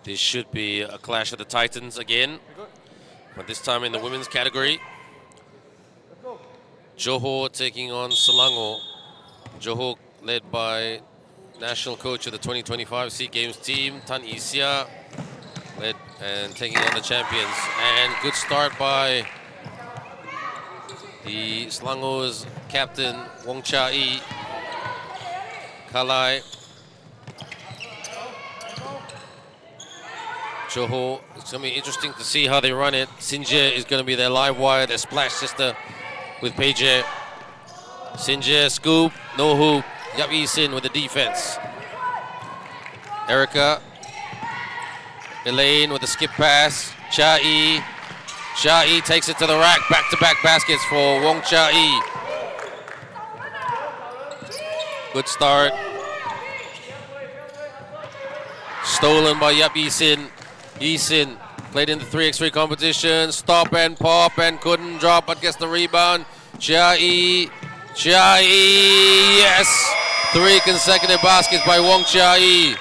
This should be a clash of the Titans again, but this time in the women's category. Johor taking on Selangor. Johor led by national coach of the 2025 SEA Games team, Tan Isya, led and taking on the champions. And good start by the Selangor's captain, Wong Cha-i. Kalai. Johor, it's going to be interesting to see how they run it. Sinje is going to be their live wire, their splash sister with Peje. Sinje, scoop, no hoop. Yap Yisin with the defense. Erica. Elaine with the skip pass. Cha-i. Cha-i takes it to the rack. Back-to-back baskets for Wong Cha-i. Good start. Stolen by Yap Yisin. Yisin played in the 3x3 competition. Stop and pop and couldn't drop, but gets the rebound. Cha-i. Cha-i. Yes! 3 consecutive baskets by Wong Cha-i.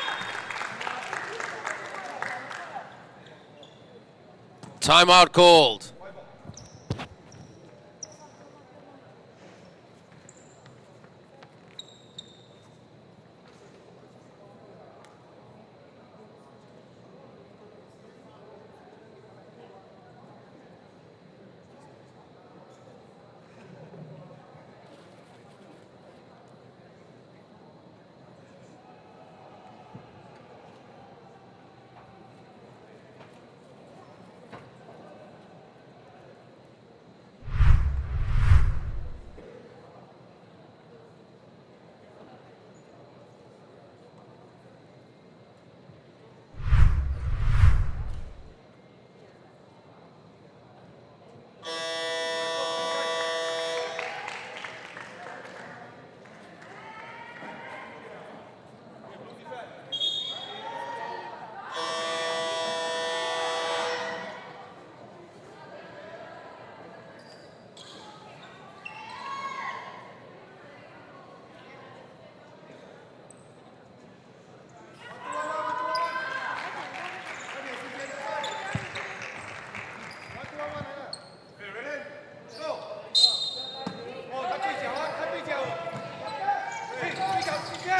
Timeout called.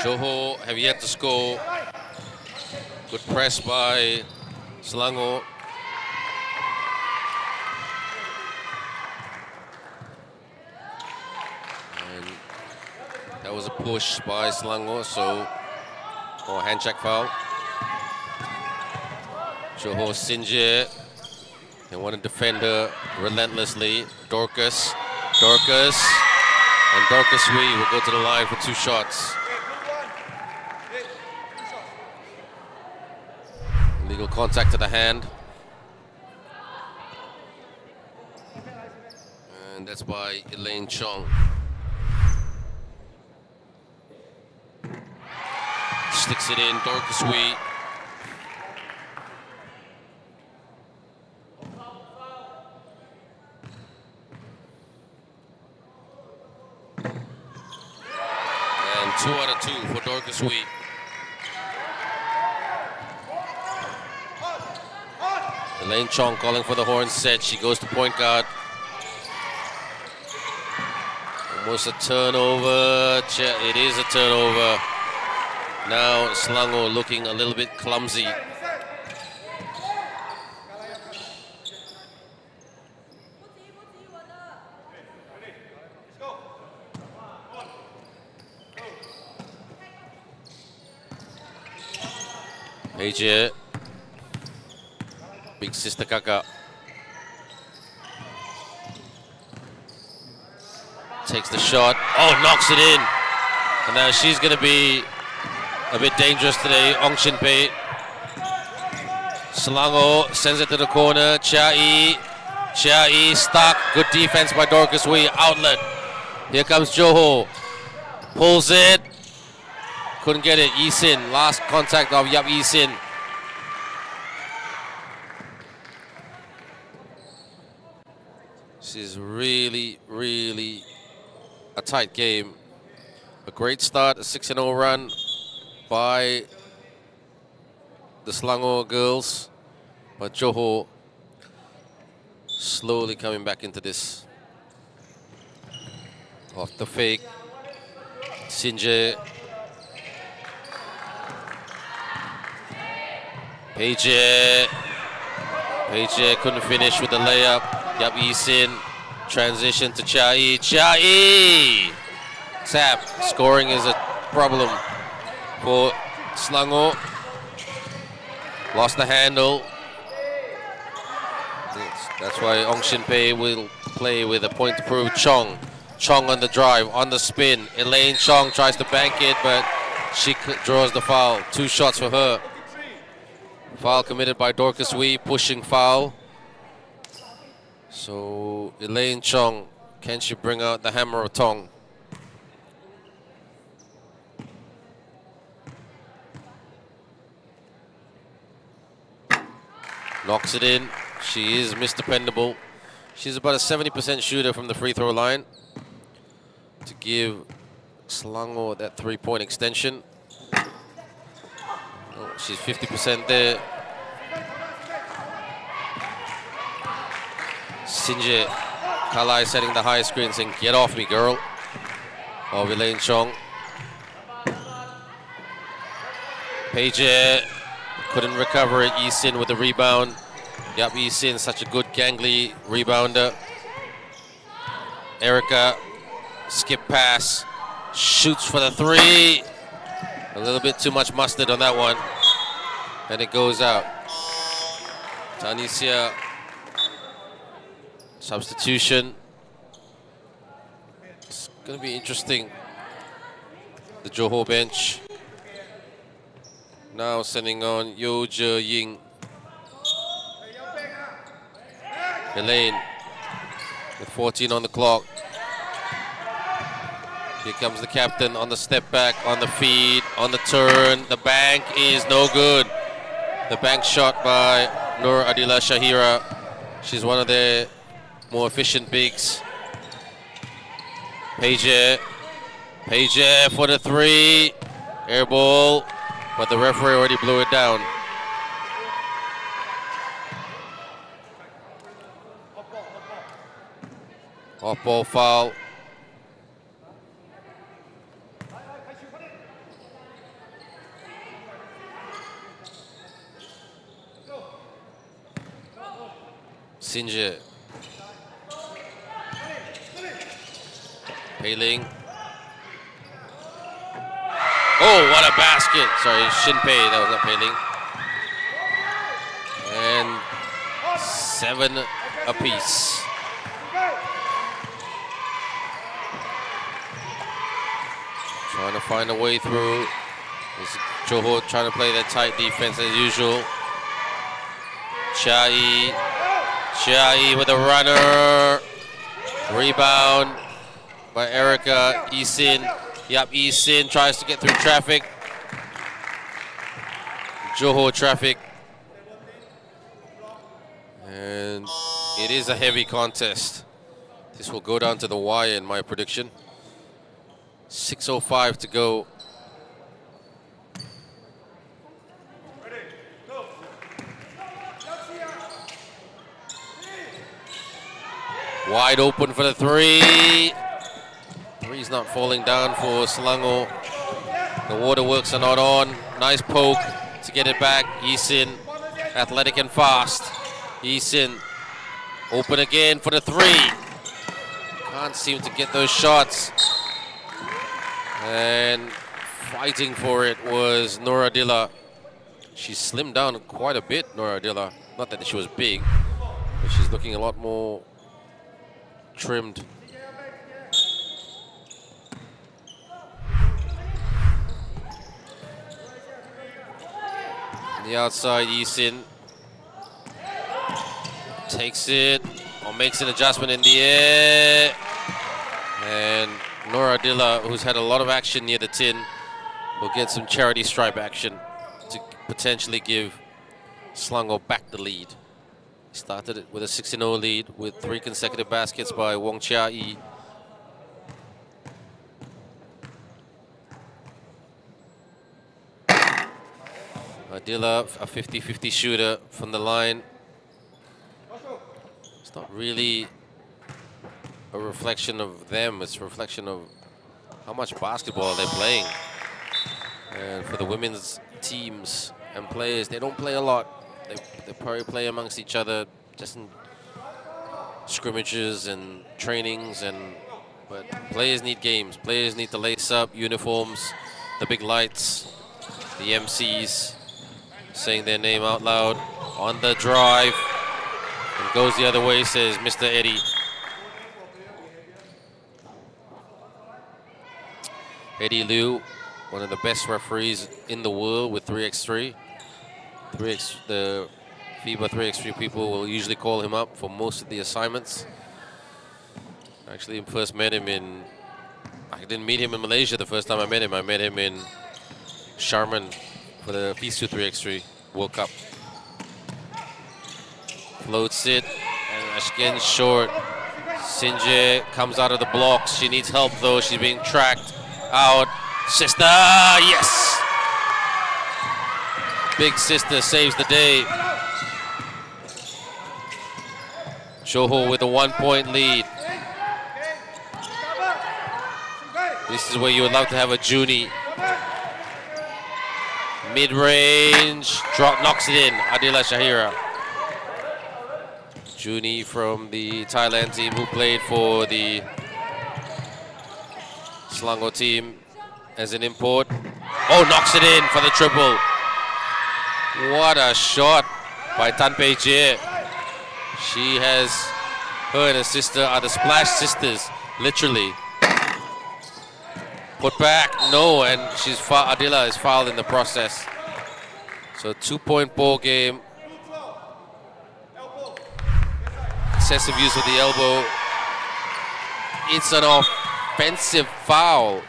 Johor have yet to score. Good press by Selangor. And that was a push by Selangor, so or hand check foul. Johor Sinje. They want to defend her relentlessly. Dorcas. And Dorcas Wee will go to the line for 2 shots. Illegal contact to the hand. And that's by Elaine Chong. Sticks it in, Dorcas Wee. And 2 out of 2 for Sui. Elaine Chong calling for the horn set. She goes to point guard. Almost a turnover. It is a turnover. Now Selangor looking a little bit clumsy. AJ, big sister Kaka, takes the shot. Oh, knocks it in. And now she's going to be a bit dangerous today. Ong Shin Pei. Selangor sends it to the corner. Chia E stuck. Good defense by Dorcas Wee. Outlet. Here comes Johor. Pulls it. Couldn't get it. Yi Sin. Last contact of Yap Yi Sin. This is really, really a tight game. A great start, a 6-0 run by the Selangor girls. But Johor slowly coming back into this. Off the fake. Sinje. Paige couldn't finish with the layup. Yap Yi Sin. Transition to Chia E. Tap. Scoring is a problem for Selangor. Lost the handle. That's why Ong Shin Pei will play with a point to prove. Chong on the drive, on the spin. Elaine Chong tries to bank it, but she draws the foul. 2 shots for her. Foul committed by Dorcas Wee, pushing foul. So Elaine Chong, can she bring out the hammer of Tong? Knocks it in. She is Miss Dependable. She's about a 70% shooter from the free throw line to give Selangor that 3-point extension. Oh, she's 50% there. Sinje Kalai setting the high screen saying, "Get off me, girl." Of Elaine Chong. Paige couldn't recover it. Yi Sin with the rebound. Yap Yi Sin, such a good gangly rebounder. Erica, skip pass, shoots for the 3. A little bit too much mustard on that one. And it goes out. Tanisha, substitution. It's going to be interesting. The Johor bench. Now sending on Yo Je Ying. Elaine with 14 on the clock. Here comes the captain on the step back, on the feed, on the turn. The bank is no good. The bank shot by Nur Adila Shahira. She's one of their more efficient bigs. Paige for the 3. Air ball, but the referee already blew it down. Off-ball foul. Sinje. Pei-Ling. Oh, what a basket. Sorry, Shin Pei, that was not Pei-Ling. And 7 apiece. Trying to find a way through. Johor trying to play that tight defense as usual. Chia with a runner. Rebound by Erica. Yi Sin. Yap Yi Sin tries to get through traffic. Johor traffic. And it is a heavy contest. This will go down to the wire in my prediction. 6:05 to go Wide open for the three. Three's not falling down for Selangor. The waterworks are not on. Nice poke to get it back. Yisin, athletic and fast. Yisin, open again for the three. Can't seem to get those shots. And fighting for it was Noradilla. She slimmed down quite a bit, Noradilla. Not that she was big, but she's looking a lot more trimmed. On the outside, Yisin takes it or makes an adjustment in the air. And Noradilla, who's had a lot of action near the tin, will get some charity stripe action to potentially give Selangor back the lead. Started it with a 16-0 lead with 3 consecutive baskets by Wong Chia-Yi. Adila, a 50-50 shooter from the line. It's not really a reflection of them, it's a reflection of how much basketball they're playing. And for the women's teams and players, they don't play a lot. They probably play amongst each other just in scrimmages and trainings, but players need games. Players need to lace up uniforms, the big lights, the MCs saying their name out loud on the drive. And goes the other way, says Mr. Eddie. Eddie Liu, one of the best referees in the world with 3x3. The FIBA 3x3 people will usually call him up for most of the assignments. Actually, first met him in, I didn't meet him in Malaysia the first time I met him. I met him in Sharman for the FISU 3x3 World Cup. Floats it, and again short. Sinje comes out of the blocks. She needs help though. She's being tracked out. Sister, yes! Big sister saves the day. Johor with a 1-point lead. This is where you would love to have a Junie. Mid-range, knocks it in. Adila Shahira. Junie from the Thailand team who played for the Selangor team as an import. Oh, knocks it in for the triple. What a shot by Tan Pei Jie. Her and her sister are the Splash Sisters, literally. Put back, no, and Adila is fouled in the process. So 2-point ball game. Excessive use of the elbow. It's an offensive foul.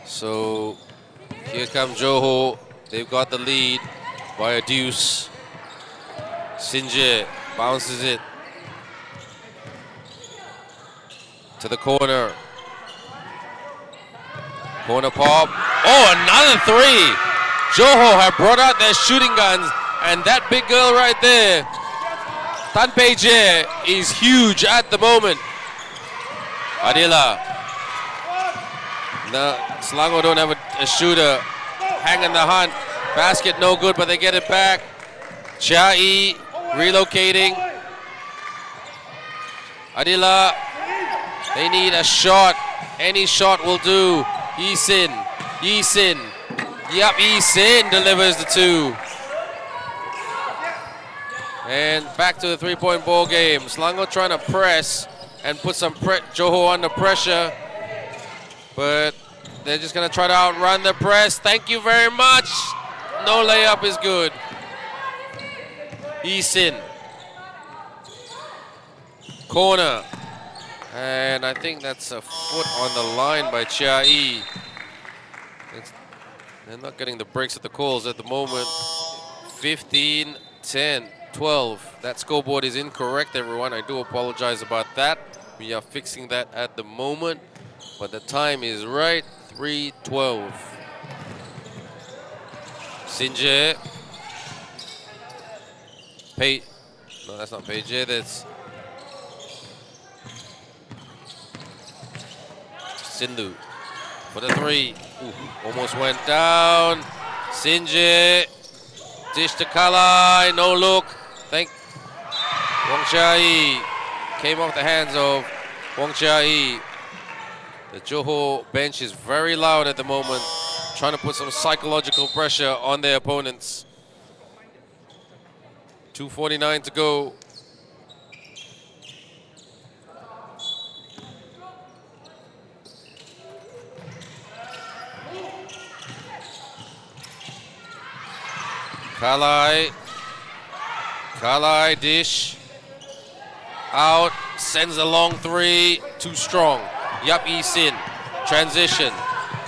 So here comes Johor. They've got the lead by a deuce. Sinje bounces it to the corner. Corner pop. Oh, another three. Johor have brought out their shooting guns, and that big girl right there, Tan Pei Jie, is huge at the moment. Adila. No, Selangor don't have a shooter. Hanging the hunt. Basket no good, but they get it back. Chia-Yi relocating. Adila. They need a shot. Any shot will do. Yisin. Yep, Yisin delivers the 2. And back to the 3-point ball game. Selangor trying to press and put some Johor under pressure. But they're just going to try to outrun the press. Thank you very much. No layup is good. Yisin. Corner. And I think that's a foot on the line by Chia-Yi. They're not getting the breaks at the calls at the moment. 15, 10, 12. That scoreboard is incorrect, everyone. I do apologize about that. We are fixing that at the moment, but the time is right, 3:12. Sinje. No, that's not Peje, that's Sindhu for the 3. Ooh, almost went down. Sinje. Dish to Kalai, no look. Wong Chia-yi came off the hands of Wong Chia-yi. The Johor bench is very loud at the moment, trying to put some psychological pressure on their opponents. 2:49 to go. Kalai dish. Out, sends a long 3, too strong. Yap Yi Sin, transition,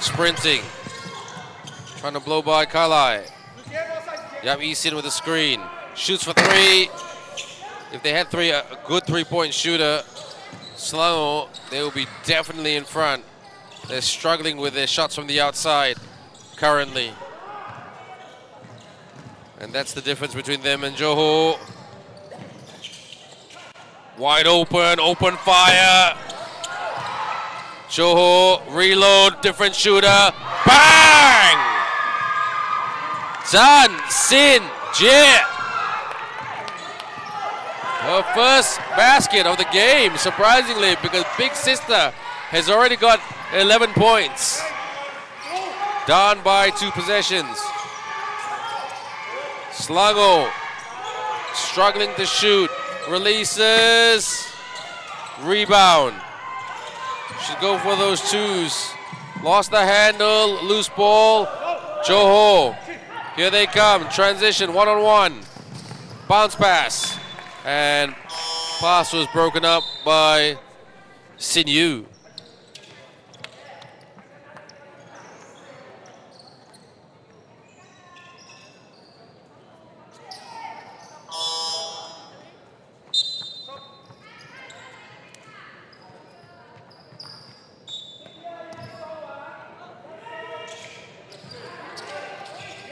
sprinting. Trying to blow by Kalai. Yap Yi Sin with a screen. Shoots for 3. If they had a good 3-point shooter, Selangor, they will be definitely in front. They're struggling with their shots from the outside currently. And that's the difference between them and Johor. Wide open fire. Johor, reload, different shooter. Bang! Zan Sin Jie. Her first basket of the game, surprisingly, because Big Sister has already got 11 points. Down by 2 possessions. Selangor struggling to shoot. Releases. Rebound. Should go for those 2s. Lost the handle. Loose ball. Johor. Here they come. Transition 1-on-1. Bounce pass. And pass was broken up by Sin Yu.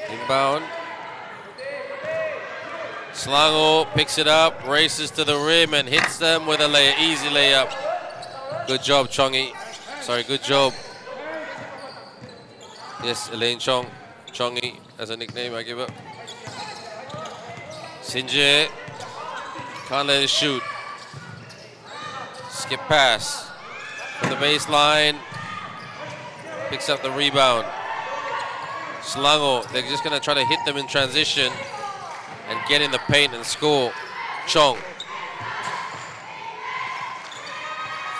Inbound. Selangor picks it up, races to the rim, and hits them with a easy layup. Good job, Chongi. Sorry, good job. Yes, Elaine Chong. Chongi as a nickname I give up. Sinje. Can't let it shoot. Skip pass. From the baseline. Picks up the rebound. Selangor, they're just going to try to hit them in transition and get in the paint and score. Chong.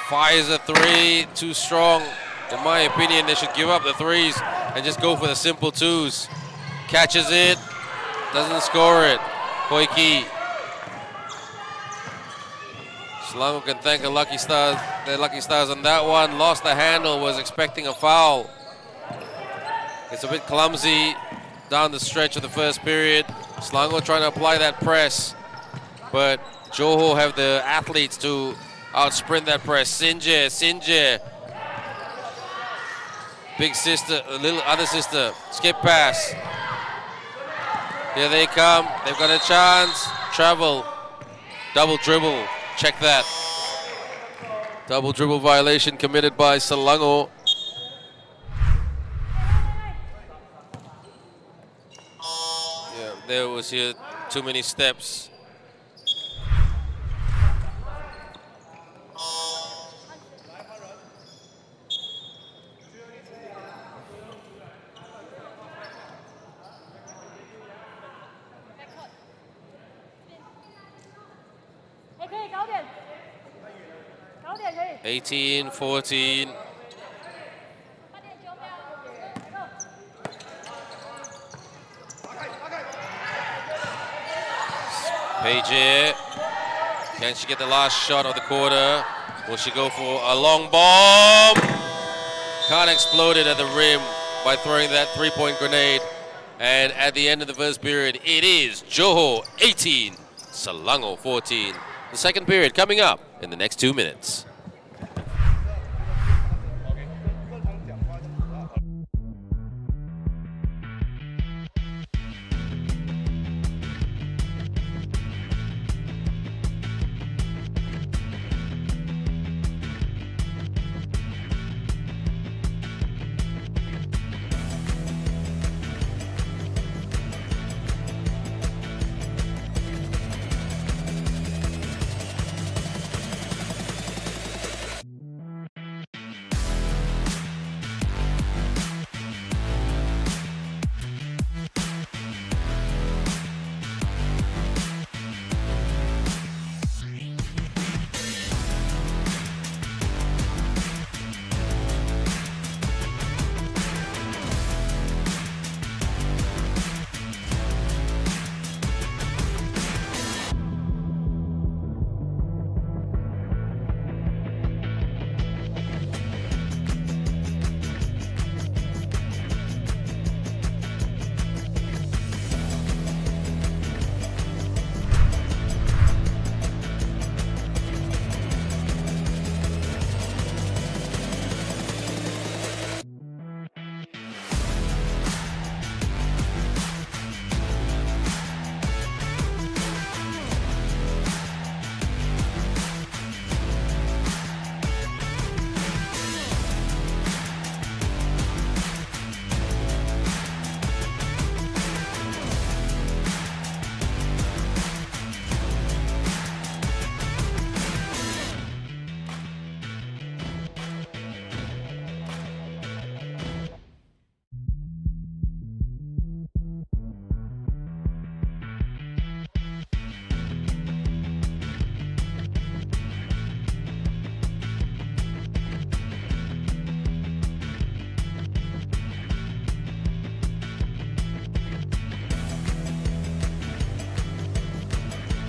Fires a 3, too strong. In my opinion, they should give up the 3s and just go for the simple 2s. Catches it, doesn't score it. Koiki. Selangor can thank their lucky stars on that one. Lost the handle, was expecting a foul. It's a bit clumsy down the stretch of the first period. Selangor trying to apply that press, but Johor have the athletes to out-sprint that press. Sinje. Big sister, little other sister, skip pass. Here they come, they've got a chance. Travel, double dribble, check that. Double dribble violation committed by Selangor. There was here too many steps. Okay, 18-14. Peje, can she get the last shot of the quarter? Will she go for a long bomb? Can't explode it at the rim by throwing that 3-point grenade. And at the end of the first period, it is Johor 18, Selangor 14. The second period coming up in the next 2 minutes.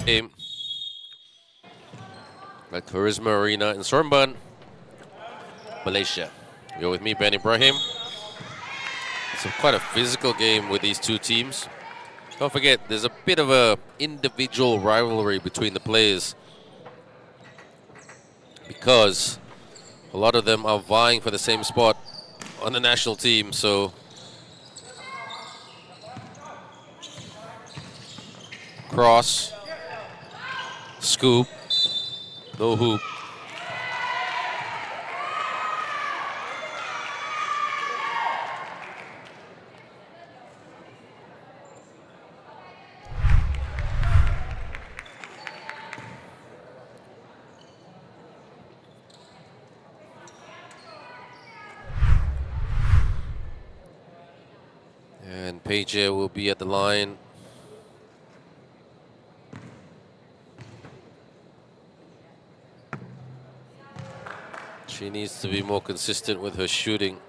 game at Charisma Arena in Seremban, Malaysia. You're with me, Ben Ibrahim. It's quite a physical game with these two teams. Don't forget, there's a bit of a individual rivalry between the players because a lot of them are vying for the same spot on the national team. So cross, scoop, no hoop. And Paige will be at the line. She needs to be more consistent with her shooting.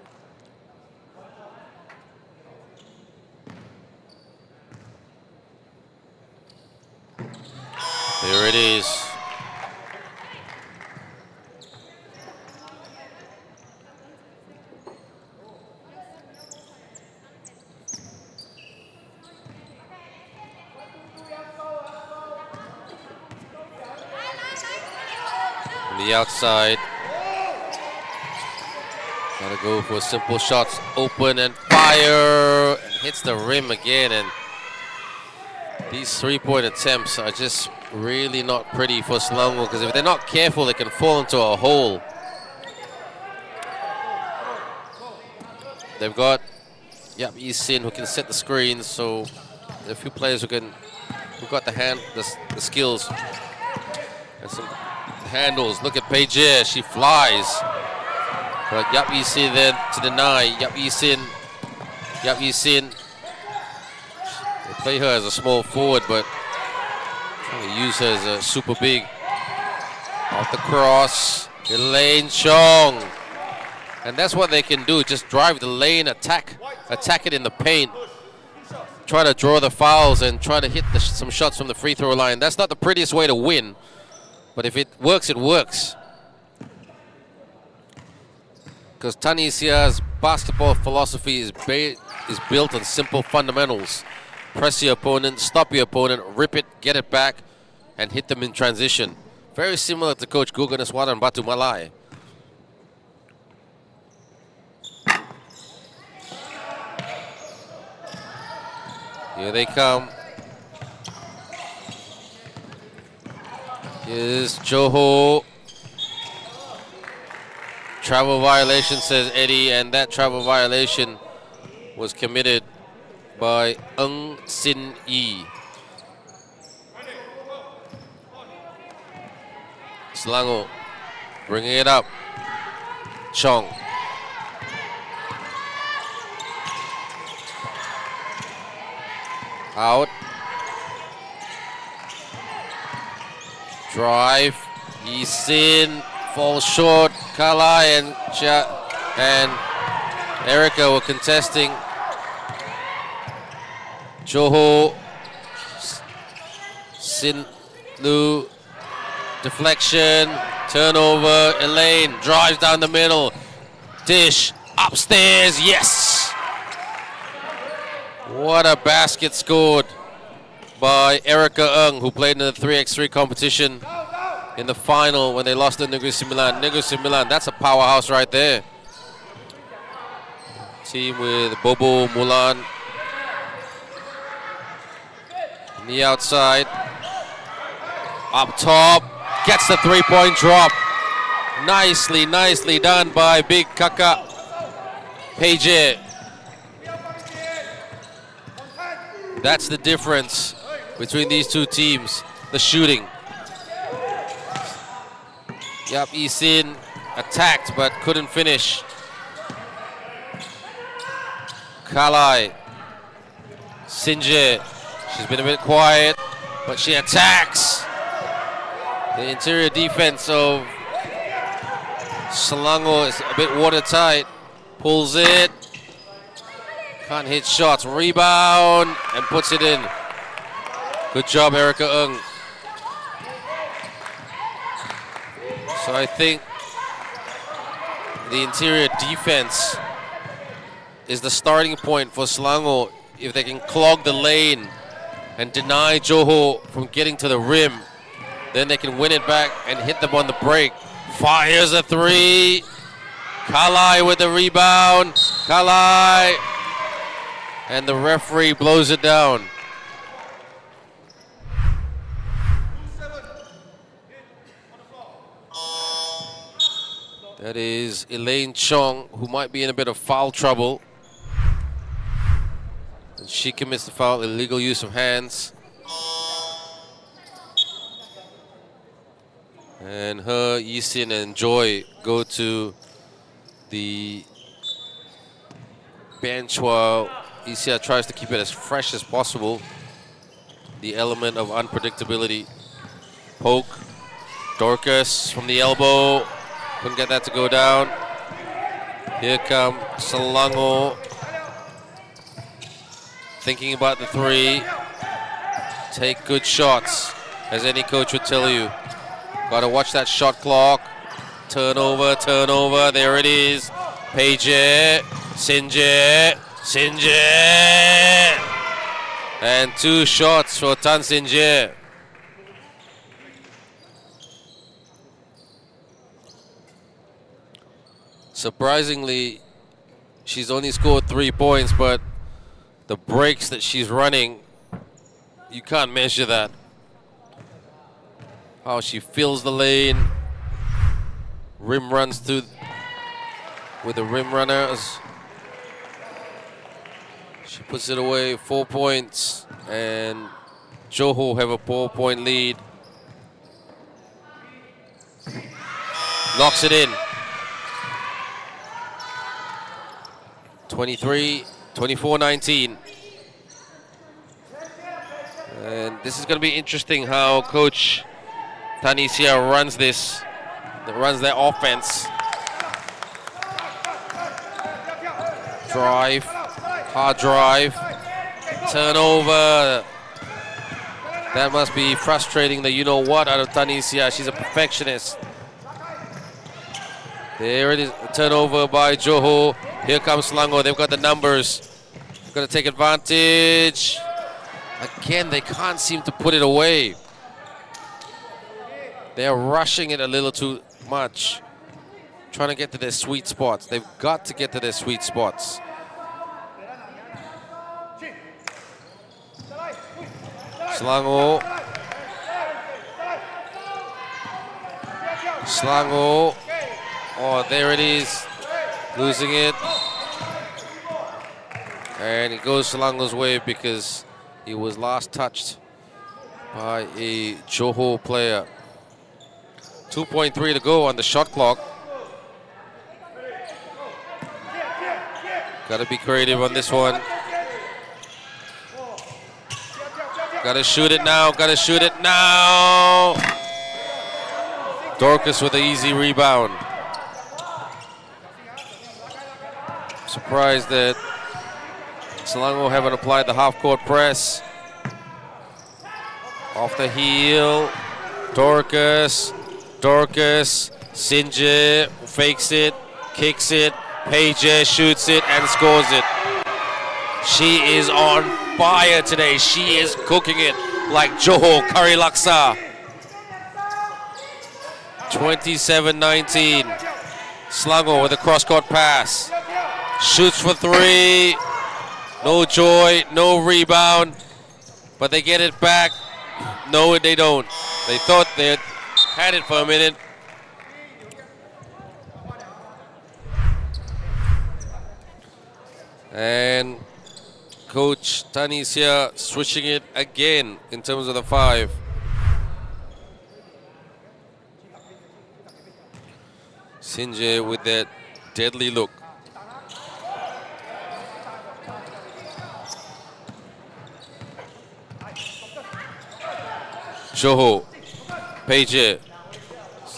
There it is. On the outside. Gotta go for simple shots, open and fire, and hits the rim again. And these three-point attempts are just really not pretty for Selangor, because if they're not careful, they can fall into a hole. They've got Yap Yi Sin who can set the screens, so there are a few players who've got the skills and some handles. Look at Paige, she flies. But Yap Yi Sin then to deny. Yap Yi Sin. They play her as a small forward, but trying to use her as a super big. Off the cross, Elaine Chong. And that's what they can do, just drive the lane, attack it in the paint. Try to draw the fouls and try to hit some shots from the free throw line. That's not the prettiest way to win, but if it works, it works. Because Tunisia's basketball philosophy is built on simple fundamentals. Press your opponent, stop your opponent, rip it, get it back, and hit them in transition. Very similar to Coach Gugan Aswada and Batu Malai. Here they come. Here's Johor. Travel violation, says Eddie, and that travel violation was committed by Ng Sin Yi. Selangor bringing it up. Chong. Out. Drive. Yi Sin falls short. Kala and Erica were contesting. Johor, Sin Lu, deflection, turnover. Elaine drives down the middle. Dish upstairs, yes! What a basket scored by Erica Ng, who played in the 3x3 competition in the final when they lost to Negeri Sembilan. Negeri Sembilan, that's a powerhouse right there. Team with Bobo, Mulan. On the outside. Up top. Gets the three-point drop. Nicely done by Big Kaka Paige. That's the difference between these two teams, the shooting. Yap Yi Sin attacked but couldn't finish. Kalai. Sinje. She's been a bit quiet, but she attacks. The interior defense of Selangor is a bit watertight. Pulls it. Can't hit shots. Rebound and puts it in. Good job, Erica Ng. So I think the interior defense is the starting point for Selangor. If they can clog the lane and deny Johor from getting to the rim, then they can win it back and hit them on the break. Fires a three. Kalai with the rebound. Kalai. And the referee blows it down. That is Elaine Chong, who might be in a bit of foul trouble. And she commits the foul, illegal use of hands. And her, Yisin, and Joy go to the bench while Isia tries to keep it as fresh as possible. The element of unpredictability. Poke. Dorcas from the elbow. Couldn't get that to go down. Here come Selangor. Thinking about the three. Take good shots, as any coach would tell you. Got to watch that shot clock. Turnover, turnover. There it is. Paige, Sinje, Sinje. And 2 shots for Tan Sinje. Surprisingly, she's only scored 3 points, but the breaks that she's running, you can't measure that. How she fills the lane, rim runs through with the rim runners. She puts it away, 4 points, and Johor have a 4-point lead. Knocks it in. 24-19. And this is going to be interesting how Coach Tanisia runs this, runs their offense. Drive, hard drive, turnover. That must be frustrating the you-know-what out of Tanisia. She's a perfectionist. There it is, turnover by Johor. Here comes Selangor, they've got the numbers. They're gonna take advantage. Again, they can't seem to put it away. They're rushing it a little too much. Trying to get to their sweet spots. They've got to get to their sweet spots. Selangor. Selangor. Oh, there it is. Losing it. And it goes Selangor's way because he was last touched by a Johor player. 2.3 to go on the shot clock. Gotta be creative on this one. Gotta shoot it now, gotta shoot it now. Dorcas with an easy rebound. Surprised that Selangor haven't applied the half-court press. Off the heel, Dorcas, Sinje fakes it, kicks it, Paige shoots it and scores it. She is on fire today. She is cooking it like Johor curry laksa. 27-19. Selangor with a cross-court pass. Shoots for 3. No joy, no rebound. But they get it back. No, they don't. They thought they had it for a minute. And Coach Tanisia switching it again in terms of the 5. Sinje with that deadly look. Johor, Paige is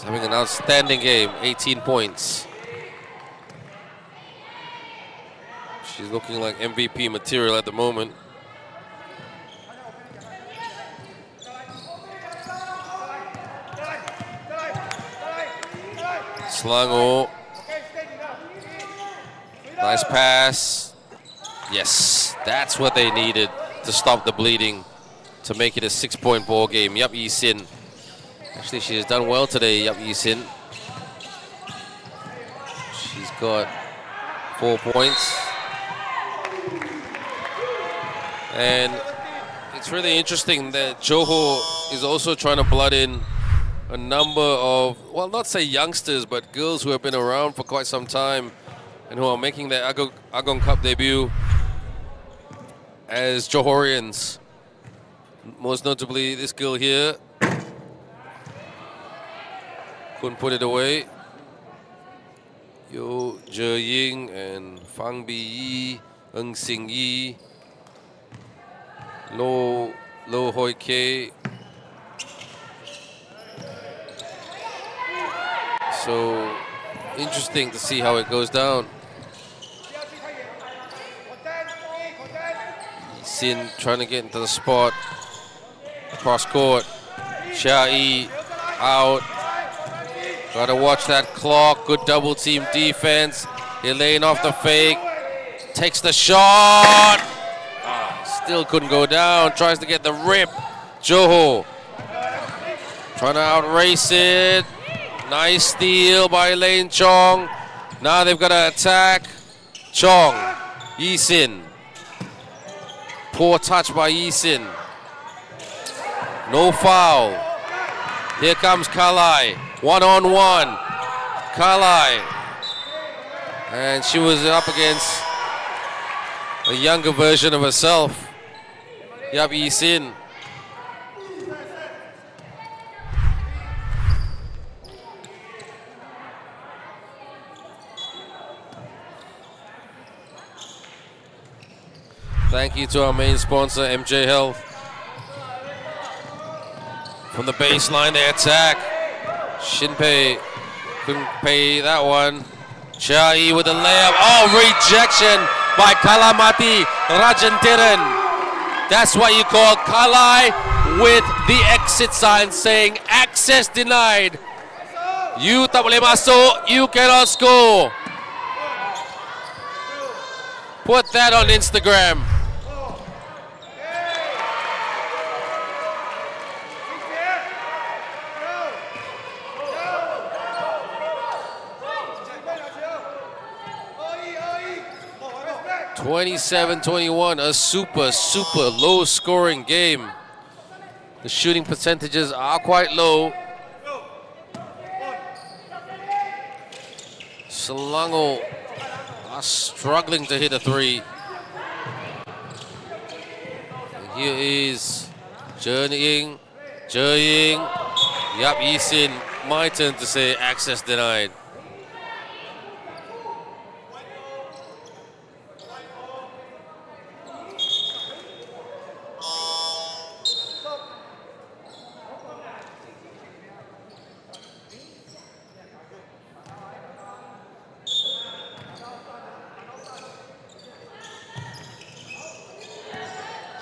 having an outstanding game, 18 points. She's looking like MVP material at the moment. Selangor. Nice pass. Yes, that's what they needed to stop the bleeding, to make it a 6-point ball game. Yap Yi-sin. Actually, she has done well today, Yap Yi-sin. She's got 4 points. And it's really interesting that Johor is also trying to blood in a number of, well, not say youngsters, but girls who have been around for quite some time and who are making their Agong Cup debut as Johorians. Most notably, this girl here couldn't put it away. Yo Je Ying and Fang Bi Yi, Ng Sing Yi, Lo Hoi Kei. So interesting to see how it goes down. Sin trying to get into the spot. Cross court. Chia Yi out. Gotta watch that clock. Good double team defense. Elaine off the fake. Takes the shot. Still couldn't go down. Tries to get the rip. Johor trying to outrace it. Nice steal by Elaine Chong. Now they've got to attack. Chong. Yi-sin. Poor touch by Yi-sin. No foul. Here comes Kalai. 1-on-1. Kalai. And she was up against a younger version of herself. Yap Yi-sin. Thank you to our main sponsor, MJ Health. From the baseline, they attack. Shinpei couldn't pay that one. Chia Yi with the layup. Oh, rejection by Kalamati Rajantiran. That's what you call Kalai with the exit sign saying access denied. You tak boleh masuk, you cannot score. Put that on Instagram. (27-21), a super low scoring game. The shooting percentages are quite low. Selangor are struggling to hit a three. And here is Je Ying, Yap Yi-sin. My turn to say access denied.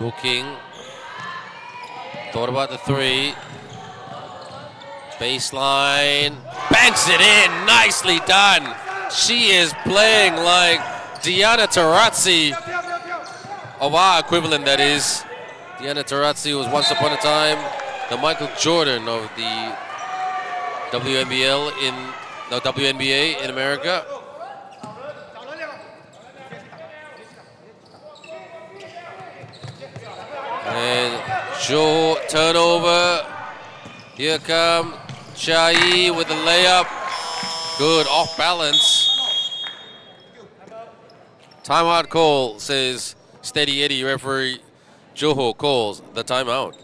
Cooking. Thought about the three. Baseline. Banks it in. Nicely done. She is playing like Diana Taurasi. Of our equivalent, that is. Diana Taurasi was once upon a time the Michael Jordan of the WNBA in America. And Johor turnover. Here come Chia Yi with the layup. Good, off balance. Timeout call, says Steady Eddie. Referee Johor calls the timeout.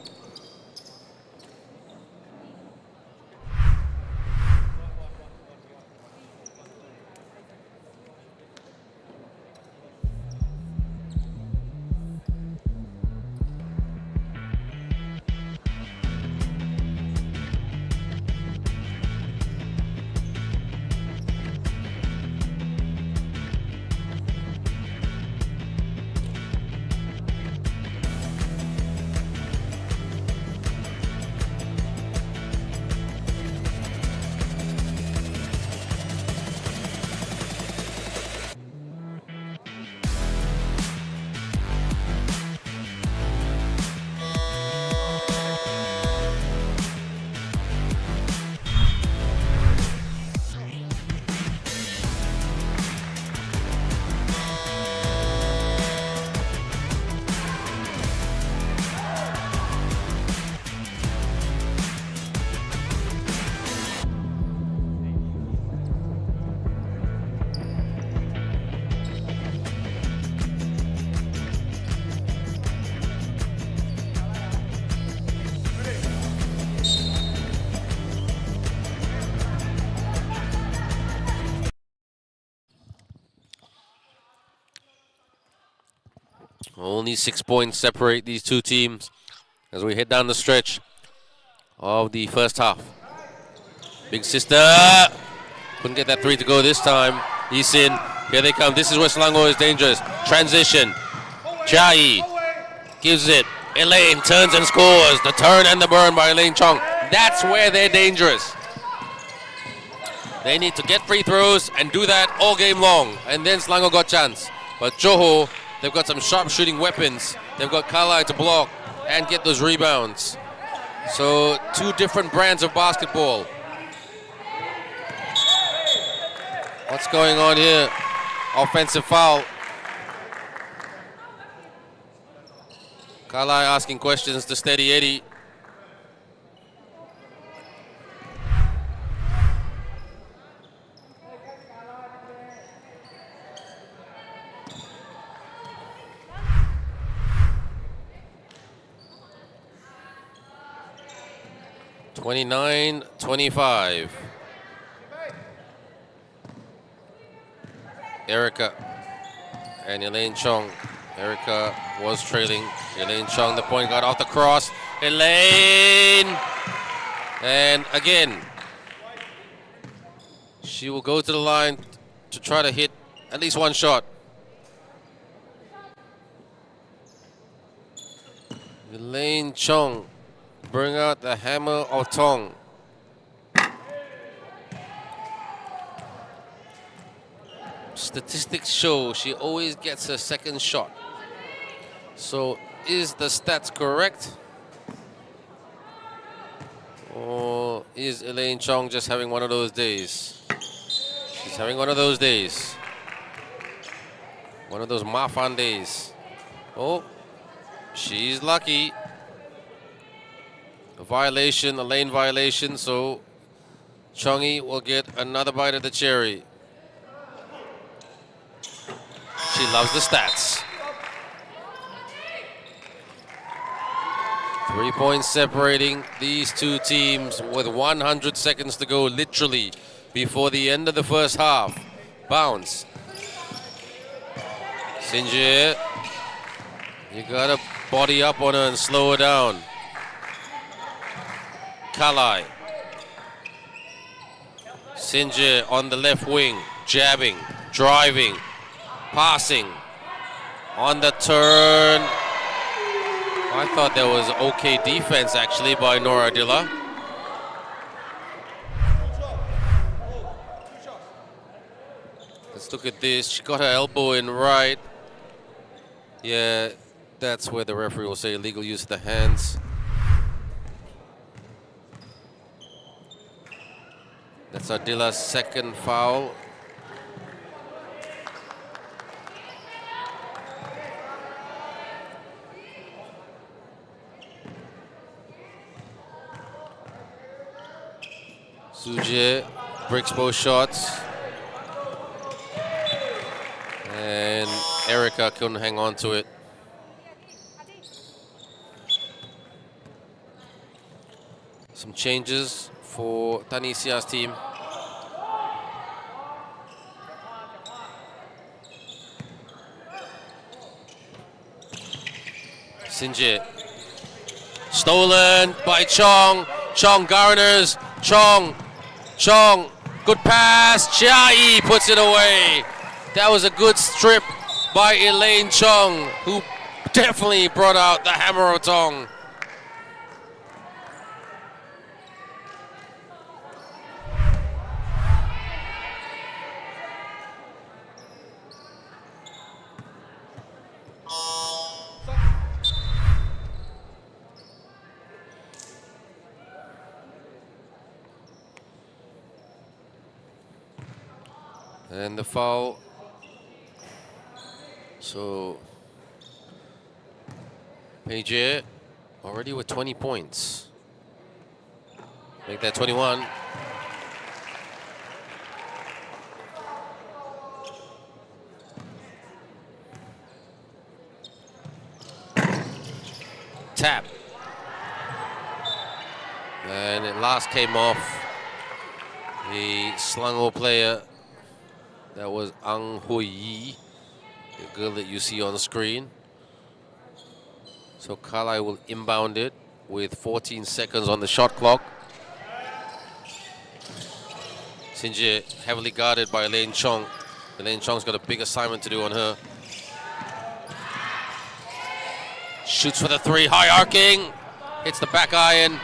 Only 6 points separate these two teams as we head down the stretch of the first half. Big sister couldn't get that three to go this time. Isin, here they come. This is where Selangor is dangerous. Transition. Chai gives it. Elaine turns and scores. The turn and the burn by Elaine Chong. That's where they're dangerous. They need to get free throws and do that all game long. And then Selangor got chance. But Johor, they've got some sharp shooting weapons. They've got Kalai to block and get those rebounds. So two different brands of basketball. What's going on here? Offensive foul. Kalai asking questions to Steady Eddie. (29-25). Erica and Elaine Chong. Erica was trailing. Elaine Chong, the point guard, off the cross. Elaine! And again, she will go to the line to try to hit at least one shot. Elaine Chong, bring out the hammer of Tong. Statistics show she always gets her second shot. So is the stats correct? Or is Elaine Chong just having one of those days? She's having one of those days. One of those Mafan days. Oh, she's lucky. A violation, a lane violation, so Chongi will get another bite of the cherry. She loves the stats. 3 points separating these two teams with 100 seconds to go, literally, before the end of the first half. Bounce. Sinjir, you gotta body up on her and slow her down. Kalai. Sinjir on the left wing, jabbing, driving, passing. On the turn. I thought there was okay defense actually by Nora Dilla. Let's look at this. She got her elbow in right. Yeah, that's where the referee will say illegal use of the hands. That's Adila's second foul. Suje breaks both shots. And Erica couldn't hang on to it. Some changes for Tanisia's team. Sinjit. Stolen by Chong. Chong garners. Chong. Good pass. Chiai puts it away. That was a good strip by Elaine Chong, who definitely brought out the hammer of Tong. And the foul. So Page already with 20 points. Make that 21. Tap. And it last came off the Selangor player. That was Ang Hui Yi, the girl that you see on the screen. So Kalai will inbound it with 14 seconds on the shot clock. Sinje heavily guarded by Elaine Chong. Elaine Chong's got a big assignment to do on her. Shoots for the three, high arcing. Hits the back iron.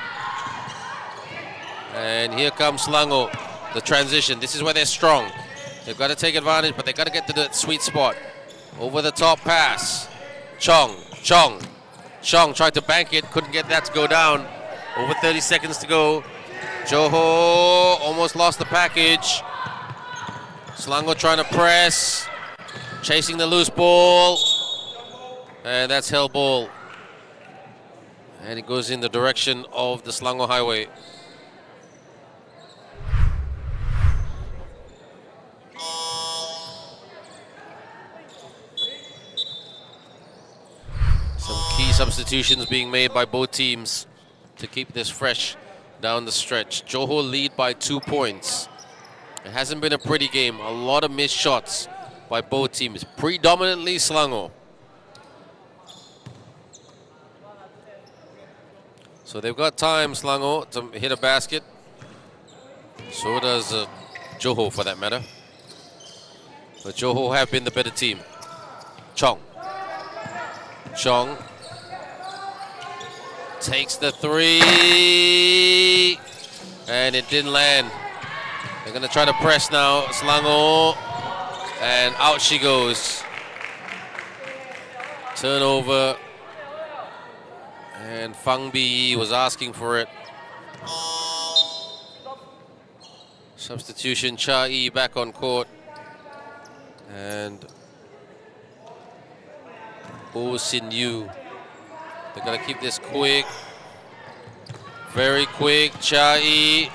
And here comes Selangor, the transition. This is where they're strong. They've got to take advantage, but they've got to get to the sweet spot. Over the top pass. Chong tried to bank it, couldn't get that to go down. Over 30 seconds to go. Johor almost lost the package. Selangor trying to press. Chasing the loose ball. And that's hell ball. And it goes in the direction of the Selangor Highway. Some key substitutions being made by both teams to keep this fresh down the stretch. Johor lead by 2 points. It hasn't been a pretty game. A lot of missed shots by both teams. Predominantly Selangor. So they've got time, Selangor, to hit a basket. So does Johor, for that matter. But Johor have been the better team. Chong takes the three. And it didn't land. They're going to try to press now, Selangor. And out she goes. Turnover. And Fang Bi was asking for it. Substitution, Cha Yi back on court. And Oh Sin Yu. They're gonna keep this quick. Very quick, Cha Yi.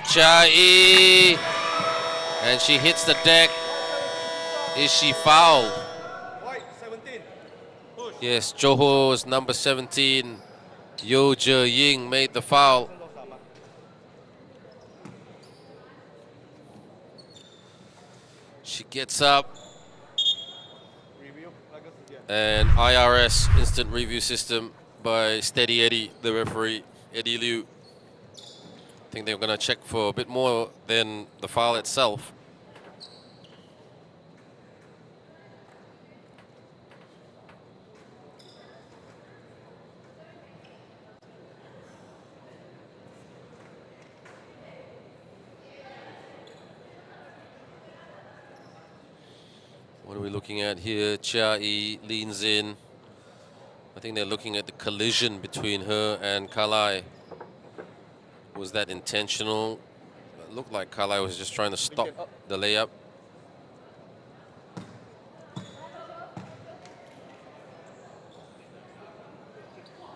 And she hits the deck. Is she fouled? Yes, Johor's number 17. Yo Je Ying made the foul. She gets up. And IRS, instant review system by Steady Eddie, the referee, Eddie Liu. I think they're going to check for a bit more than the foul itself. What are we looking at here? Cha Yi leans in. I think they're looking at the collision between her and Kalai. Was that intentional? It looked like Kalai was just trying to stop the layup.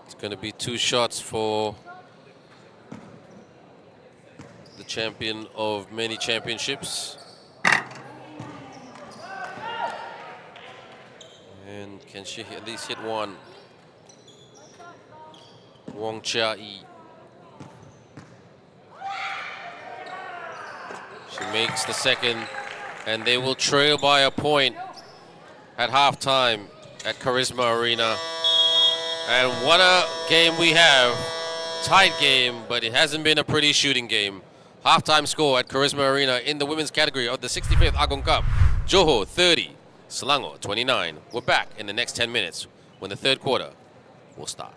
It's going to be 2 shots for the champion of many championships. And can she at least hit one? Wong Cha Yi. She makes the second, and they will trail by a point at halftime at Charisma Arena. And what a game we have. Tight game, but it hasn't been a pretty shooting game. Halftime score at Charisma Arena in the women's category of the 65th Agong Cup. Johor 30. Selangor 29. We're back in the next 10 minutes when the third quarter will start.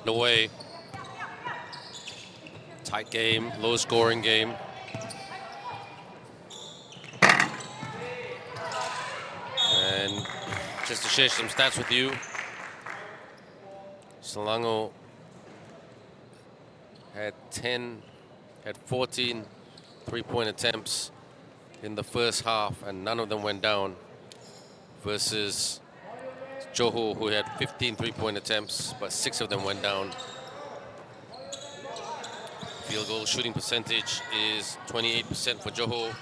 away. Tight game, low scoring game. And just to share some stats with you, Selangor had 14 three-point attempts in the first half, and none of them went down, versus Johor, who had 15 three-point attempts, but 6 of them went down. Field goal shooting percentage is 28% for Johor,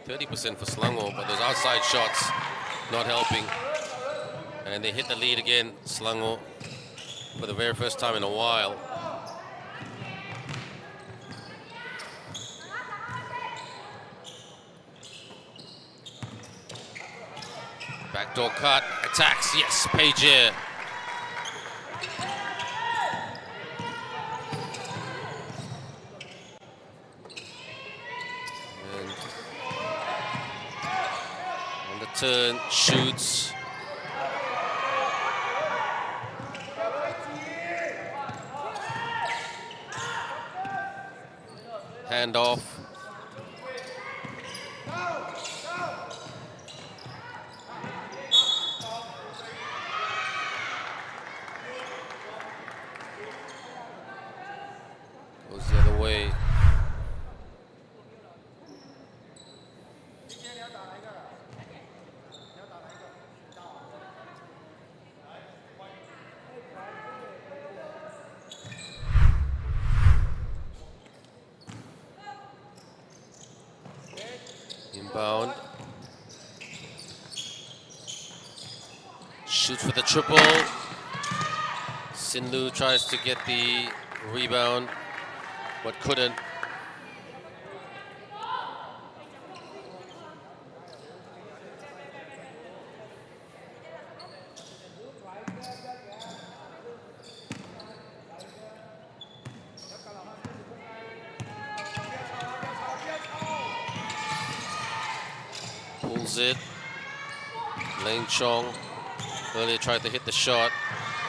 30% for Selangor, but those outside shots not helping. And they hit the lead again, Selangor, for the very first time in a while. Backdoor cut, attacks, yes, Pager. And on the turn, shoots. Handoff. Goes the other way. Inbound. Shoots for the triple. Sindhu tries to get the rebound, but couldn't. Pulls it. Lane Chong earlier tried to hit the shot.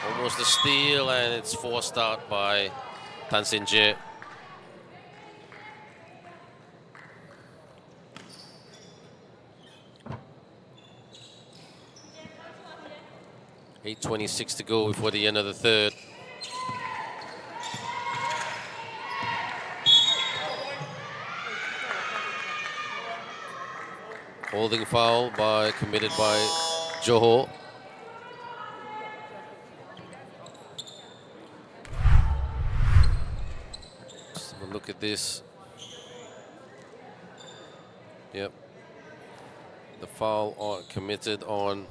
Almost a steal, and it's forced out by Tan Sin Jie. .8:26 to go before the end of the third. Holding foul committed by Johor. Just have a look at this. Yep. The foul committed on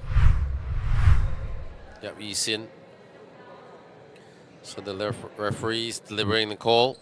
Yap Yi Sin. So the referee's deliberating the call.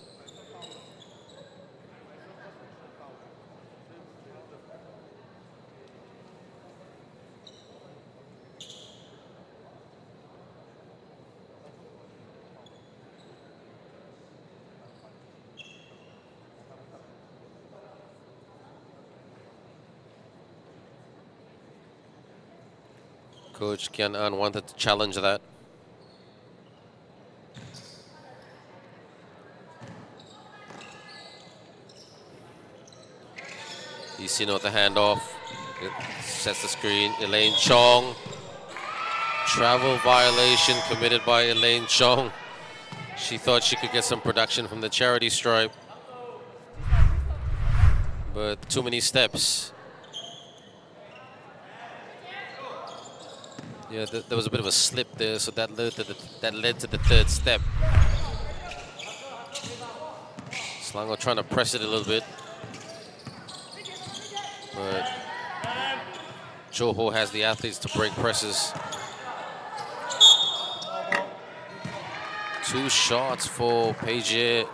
Coach Kian An wanted to challenge that. Isino at the handoff. It sets the screen. Elaine Chong. Travel violation committed by Elaine Chong. She thought she could get some production from the charity stripe, but too many steps. Yeah, there was a bit of a slip there, so that led to the third step. Selangor trying to press it a little bit, but Johor has the athletes to break presses. 2 shots for Pager.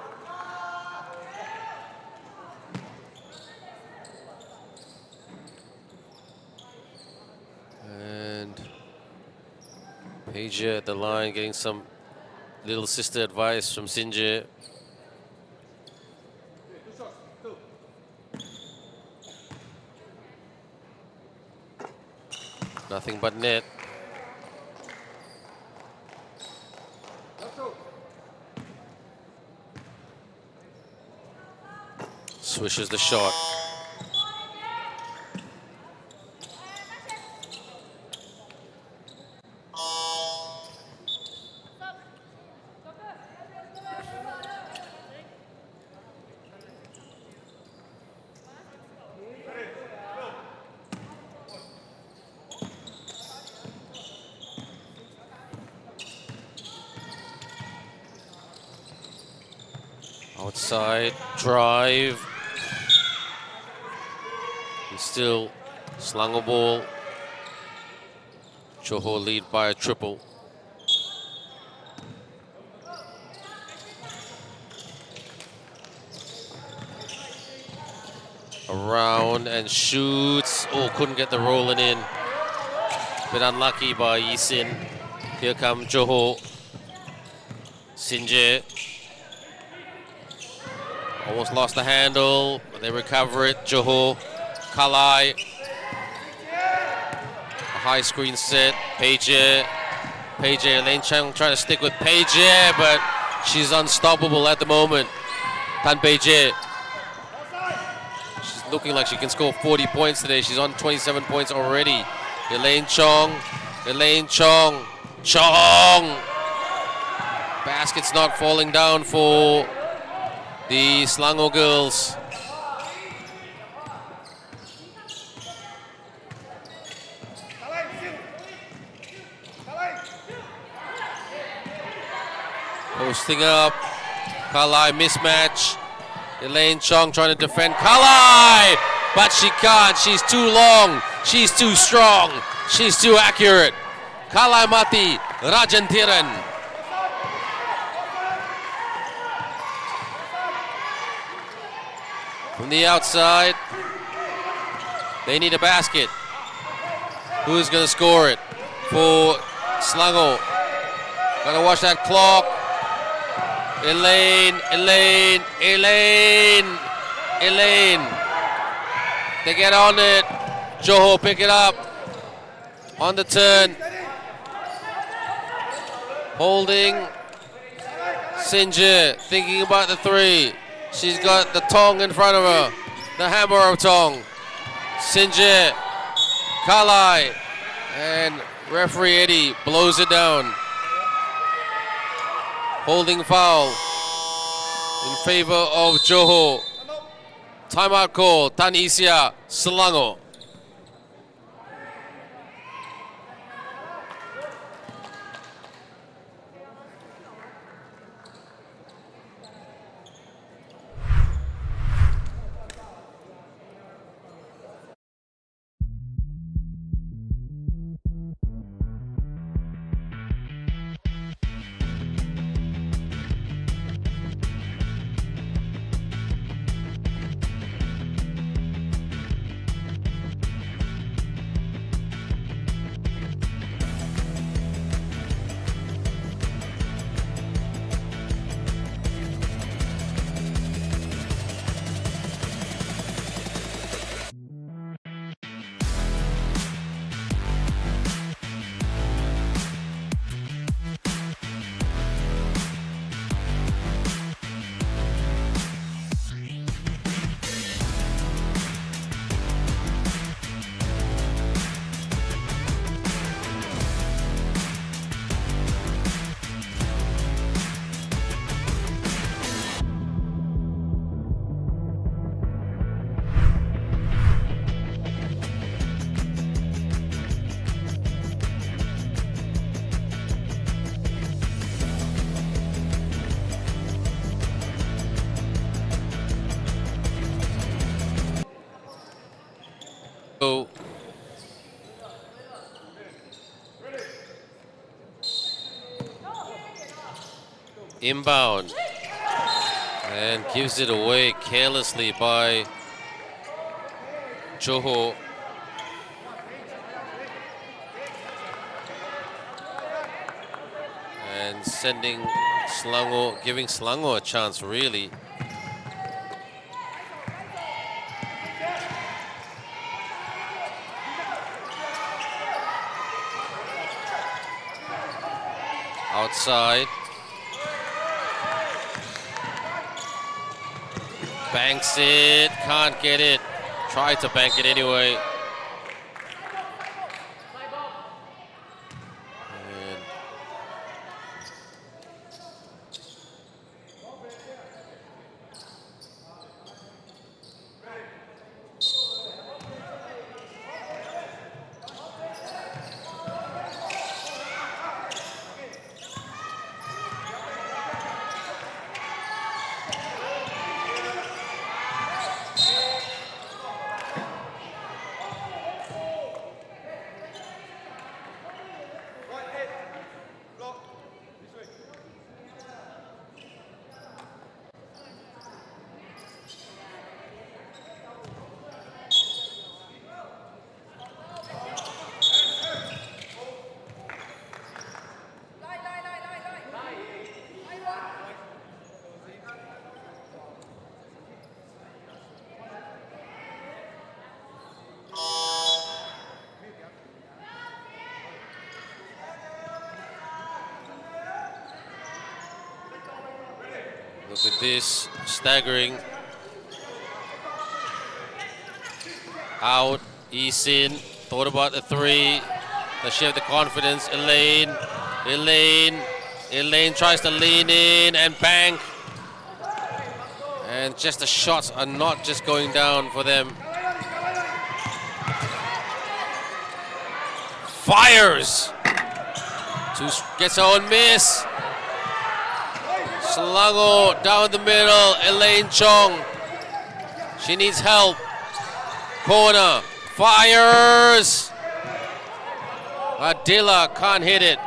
Pager at the line, getting some little sister advice from Sinje. Nothing but net. Swishes the shot. Outside drive. And still Selangor ball. Johor lead by a triple. Around and shoots. Oh, couldn't get the rolling in. Bit unlucky by Yisin. Here comes Johor. Sinje. Almost lost the handle, but they recover it. Johor. Kalai. A high screen set. Peje. Lane Chang trying to stick with Peje, but she's unstoppable at the moment. Tan Peje. She's looking like she can score 40 points today. She's on 27 points already. Elaine Chong. Basket's not falling down for the Selangor girls. Posting up. Kalai mismatch. Elaine Chong trying to defend Kalai, but she can't. She's too long. She's too strong. She's too accurate. Kalai Mati Rajantiran. From the outside, they need a basket. Who's going to score it for Selangor? Gotta watch that clock. Elaine. They get on it. Johor pick it up. On the turn. Holding. Sinje thinking about the three. She's got the tong in front of her. The hammer of tong. Sinje. Kalai. And referee Eddie blows it down. Holding foul in favor of Johor. Timeout call. Tan Isia, Selangor. So inbound and gives it away carelessly by Johor. And sending Selangor, giving Selangor a chance really. Outside. Banks it, can't get it. Tried to bank it anyway. And look at this, staggering. Out, Isin, thought about the three. Does she have the confidence? Elaine tries to lean in and bank. And just the shots are not just going down for them. Fires! Gets her own miss. Selangor down the middle, Elaine Chong. She needs help. Corner, fires! Adila can't hit it.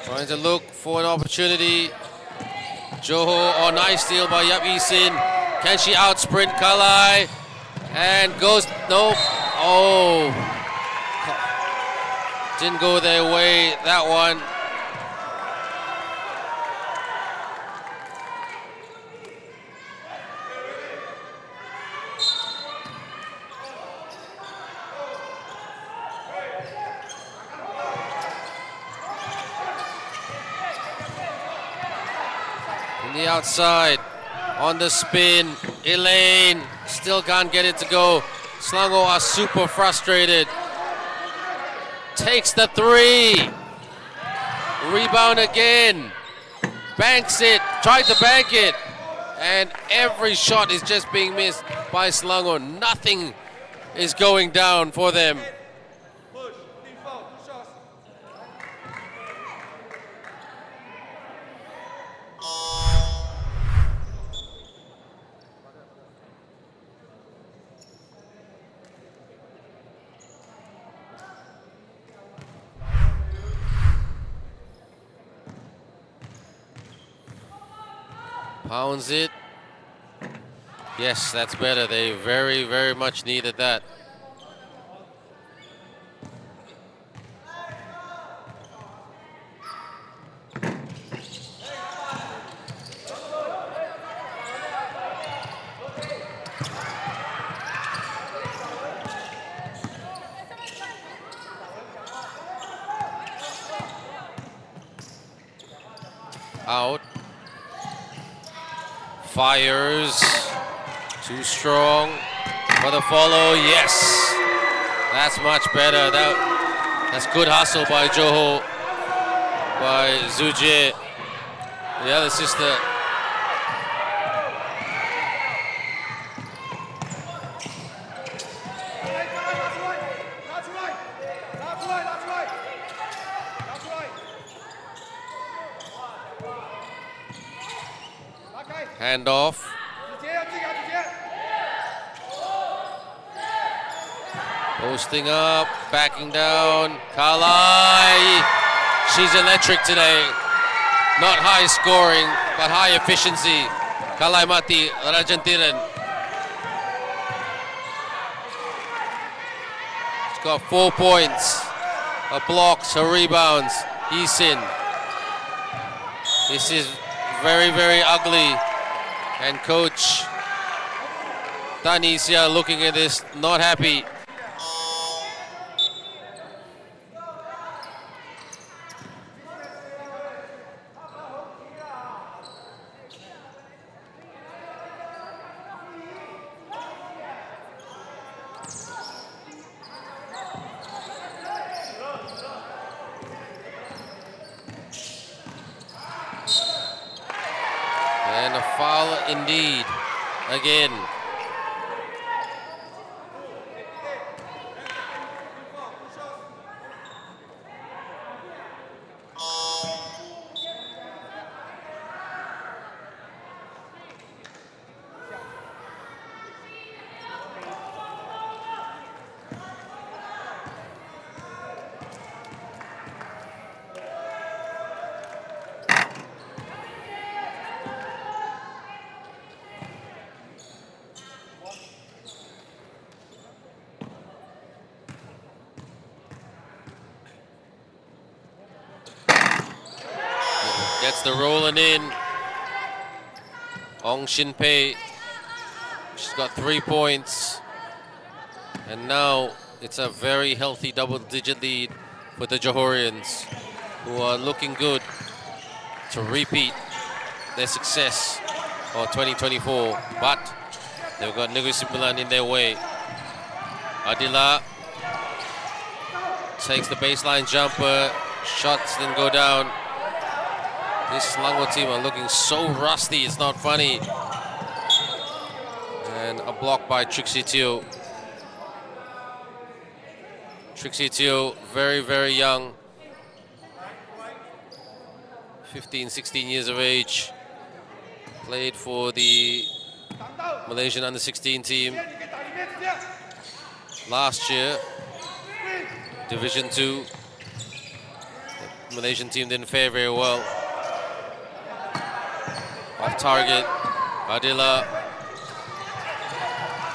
Trying to look for an opportunity. Johor, oh, nice steal by Yap Isin. Can she out-sprint Kalai? And goes, no, oh. Didn't go their way, that one. In the outside, on the spin, Elaine still can't get it to go. Selangor are super frustrated. Takes the three. Rebound again. Banks it. Tried to bank it. And every shot is just being missed by Selangor. Nothing is going down for them. Pounds it. Yes, that's better. They very, very much needed that. Out. Fires. Too strong for the follow. Yes. That's much better. That's good hustle by Johor. By Zuje. The other sister. Hand off. Posting up, backing down. Kalai. She's electric today. Not high scoring, but high efficiency. Kalai Mati, Rajantiran. She's got 4 points. Her blocks, her rebounds. Isin. This is very, very ugly. And coach Tanisha looking at this, not happy. indeed. Again. Gets the rolling in. Ong Shin Pei. She's got 3 points. And now it's a very healthy double-digit lead for the Johorians, who are looking good to repeat their success for 2024. But they've got Negeri Sembilan in their way. Adila takes the baseline jumper. Shots didn't go down. This Selangor team are looking so rusty, it's not funny. And a block by Trixie Teo. Trixie Teo, very, very young. 15, 16 years of age. Played for the Malaysian under-16 team last year. Division 2. The Malaysian team didn't fare very well. Off target, Adila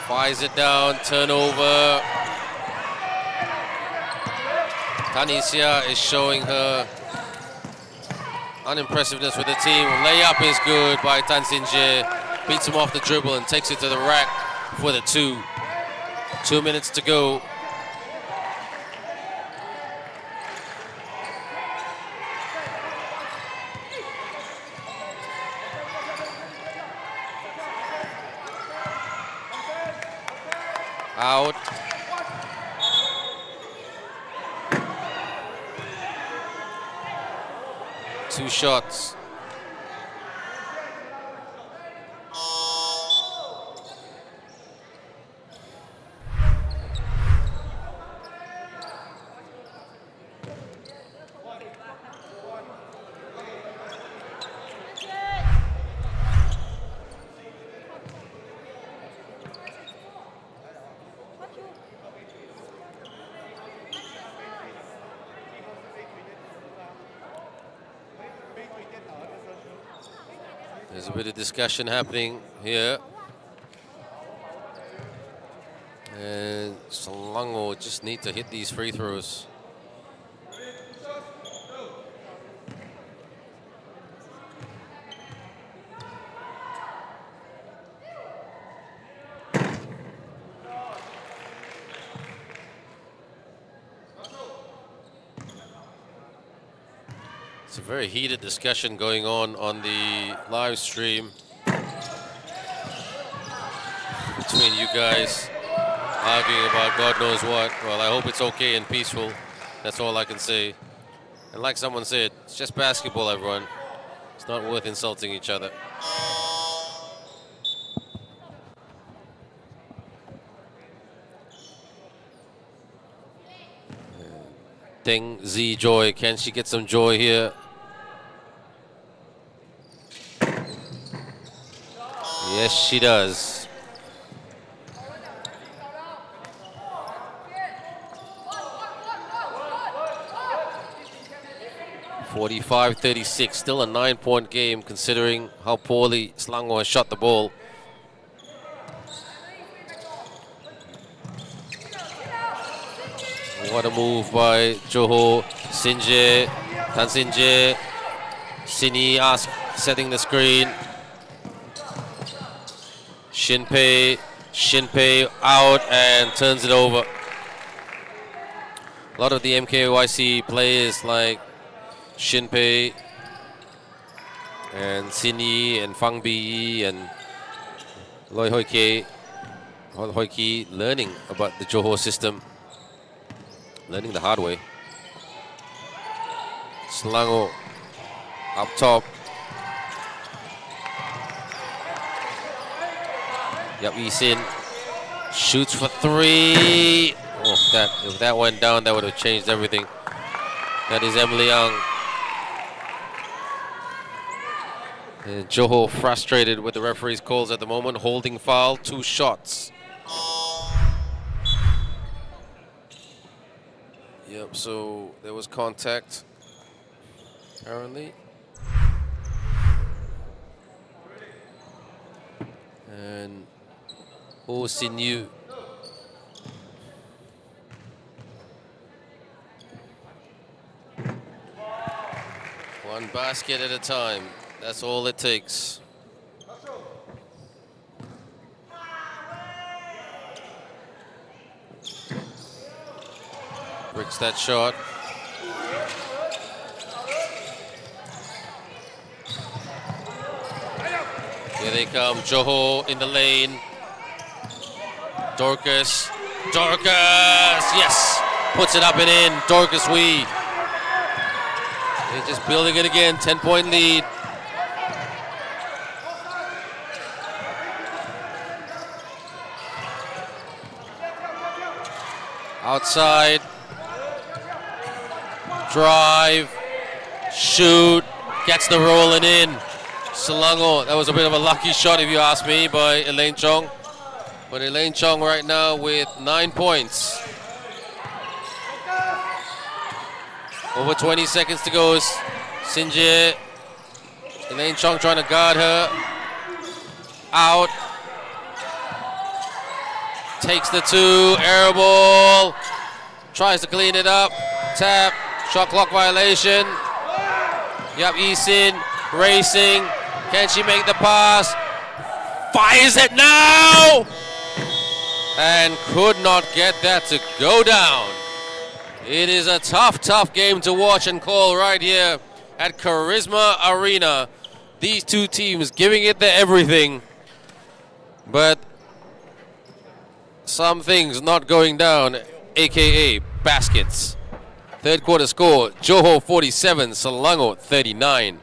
fires it down, turnover. Tanisha is showing her unimpressiveness with the team. Layup is good by Tan Sinje. Beats him off the dribble and takes it to the rack for the 2. 2 minutes to go. Out. Two shots. There's a bit of discussion happening here. And Selangor just need to hit these free throws. It's a very heated discussion going on the live stream between you guys, arguing about God knows what. Well, I hope it's okay and peaceful. That's all I can say. And like someone said, it's just basketball, everyone. It's not worth insulting each other. Deng Z Joy, can she get some joy here? Yes, she does. (45-36), still a 9-point game considering how poorly Selangor has shot the ball. What a move by Johor. Sinje, Tan Sinje, Sini setting the screen. Shinpei out and turns it over. A lot of the MKYC players like Shinpei and Sini and Fang Bi and Loi Hoi Ki learning about the Johor system. Learning the hard way. Selangor up top. Yap Isin shoots for three. Oh, if that went down, that would have changed everything. That is Emily Young. And Johor frustrated with the referee's calls at the moment. Holding foul, 2 shots. Yep, so there was contact, apparently. And Oh Sin Yu. One basket at a time. That's all it takes. Bricks that shot. Here they come. Johor in the lane. Dorcas. Dorcas! Yes! Puts it up and in. Dorcas Wee. They're just building it again. 10-point lead. Outside. Drive. Shoot. Gets the rolling in. Selangor. That was a bit of a lucky shot, if you ask me, by Elaine Chong. But Elaine Chong right now with 9 points. Over 20 seconds to go. Sinje. Elaine Chong trying to guard her. Out. Takes the 2. Air ball. Tries to clean it up. Tap. Shot clock violation. Yap Isin racing. Can she make the pass? Fires it now! And could not get that to go down. It is a tough, tough game to watch and call right here at Charisma Arena. These two teams giving it their everything. But some things not going down, aka baskets. Third quarter score, Johor 47, Selangor 39.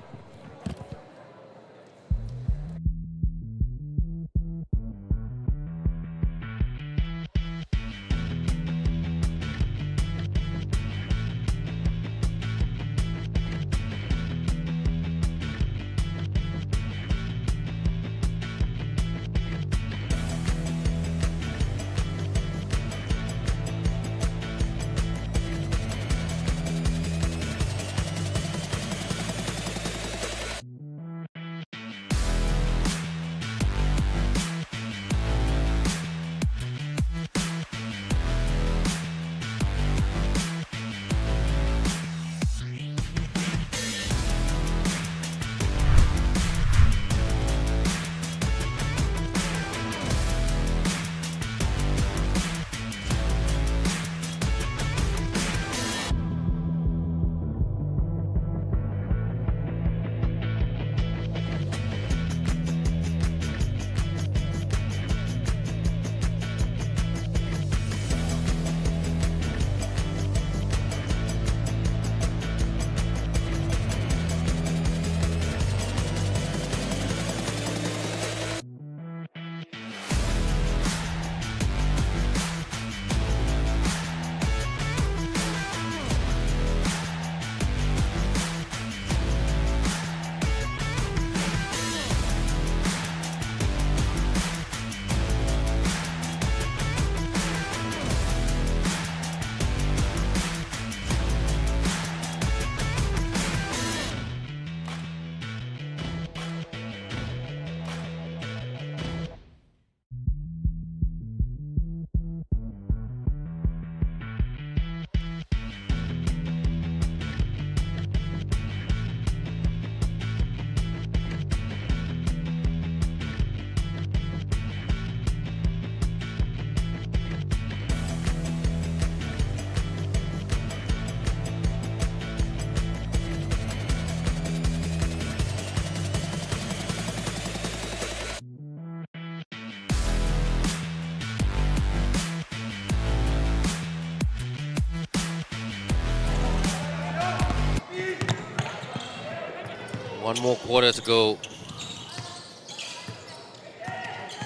One more quarter to go.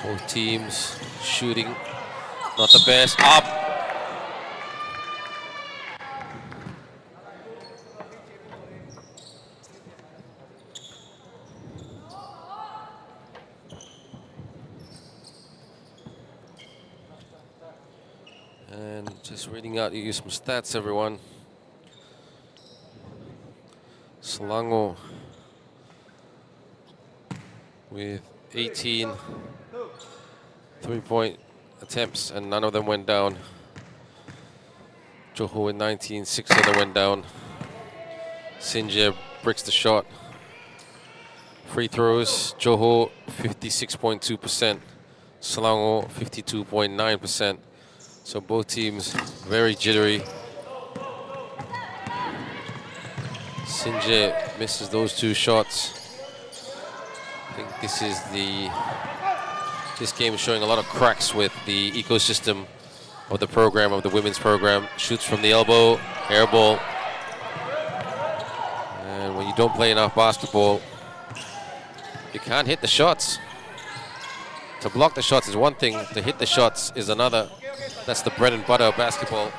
Both teams shooting not the best. Up. And just reading out you some stats, everyone. Selangor with 18 three-point attempts, and none of them went down. Johor with 19, 6 of them went down. Sinje bricks the shot. Free throws, Johor 56.2%, Selangor 52.9%. So both teams very jittery. Sinje misses those 2 shots. I think this game is showing a lot of cracks with the ecosystem of the program, of the women's program. Shoots from the elbow, air ball. And when you don't play enough basketball, you can't hit the shots. To block the shots is one thing, to hit the shots is another. That's the bread and butter of basketball.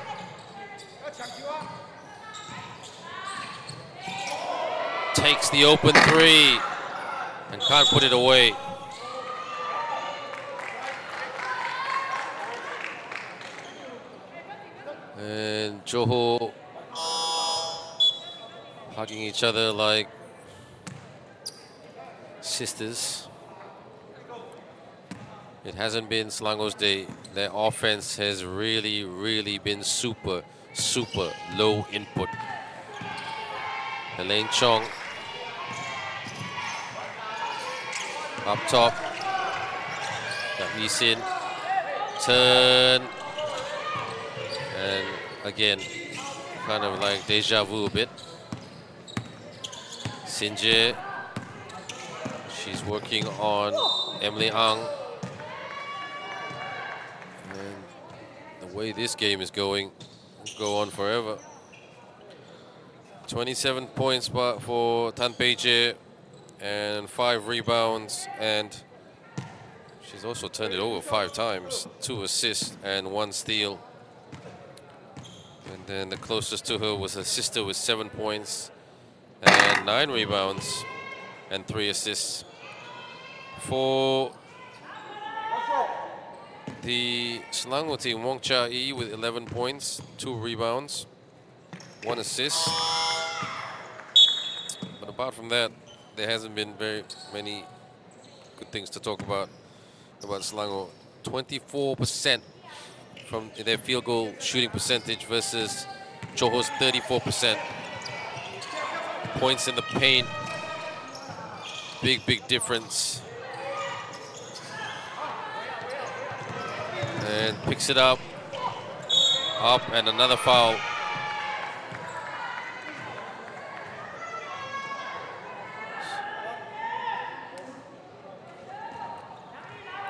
Takes the open 3 and can't put it away. And Johor hugging each other like sisters. It hasn't been Selangor's day. Their offense has really been super low input. Elaine Chong up top. Got Nisin. Turn. And again, kind of like deja vu a bit. Sinje. She's working on Emily Ang. And the way this game is going, will go on forever. 27 points for Tan Pei-je and 5 rebounds, and she's also turned it over 5 times, 2 assists and 1 steal. And then the closest to her was her sister with 7 points and 9 rebounds and 3 assists. For the Selangor team, Wong Cha-ee with 11 points, 2 rebounds, 1 assist. But apart from that, there hasn't been very many good things to talk about Selangor. 24% from their field goal shooting percentage versus Johor's 34%. Points in the paint, big difference. And picks it up, and another foul.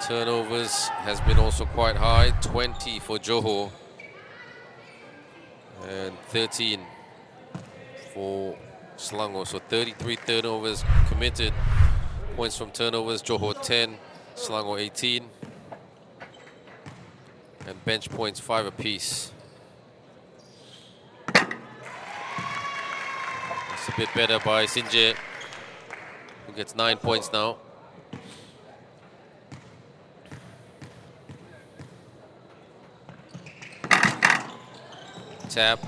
Turnovers has been also quite high, 20 for Johor and 13 for Selangor. So 33 turnovers committed. Points from turnovers, Johor 10, Selangor 18. And bench points 5 apiece. It's a bit better by Sinje, who gets 9 points now. Tap.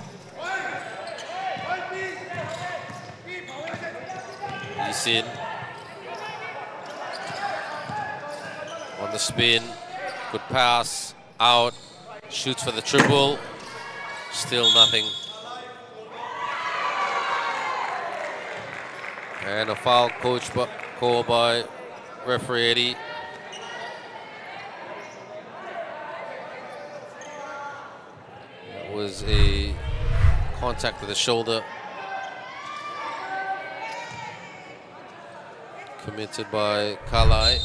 Yisin on the spin. Good pass. Out. Shoots for the triple. Still nothing. And a foul called by referee Eddie. Was a contact with the shoulder committed by Kalai.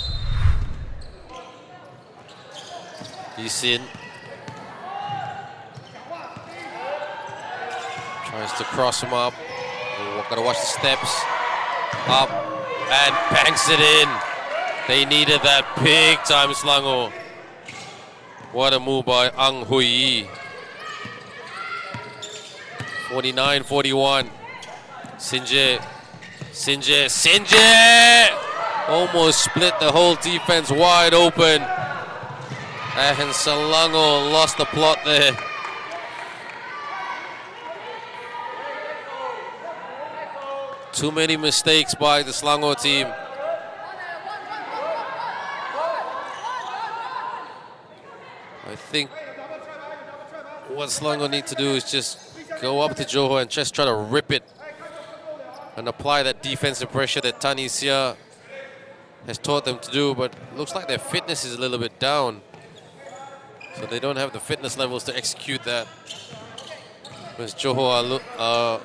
Yisin tries to cross him up. We're gonna watch the steps up and banks it in. They needed that big time, Selangor. What a move by Ang Hui. 49-41. Sinje. Almost split the whole defense wide open. And Selangor lost the plot there. Too many mistakes by the Selangor team. I think what Selangor need to do is just go up to Johor and just try to rip it and apply that defensive pressure that Tunisia has taught them to do, but looks like their fitness is a little bit down. So they don't have the fitness levels to execute that. Whereas Johor are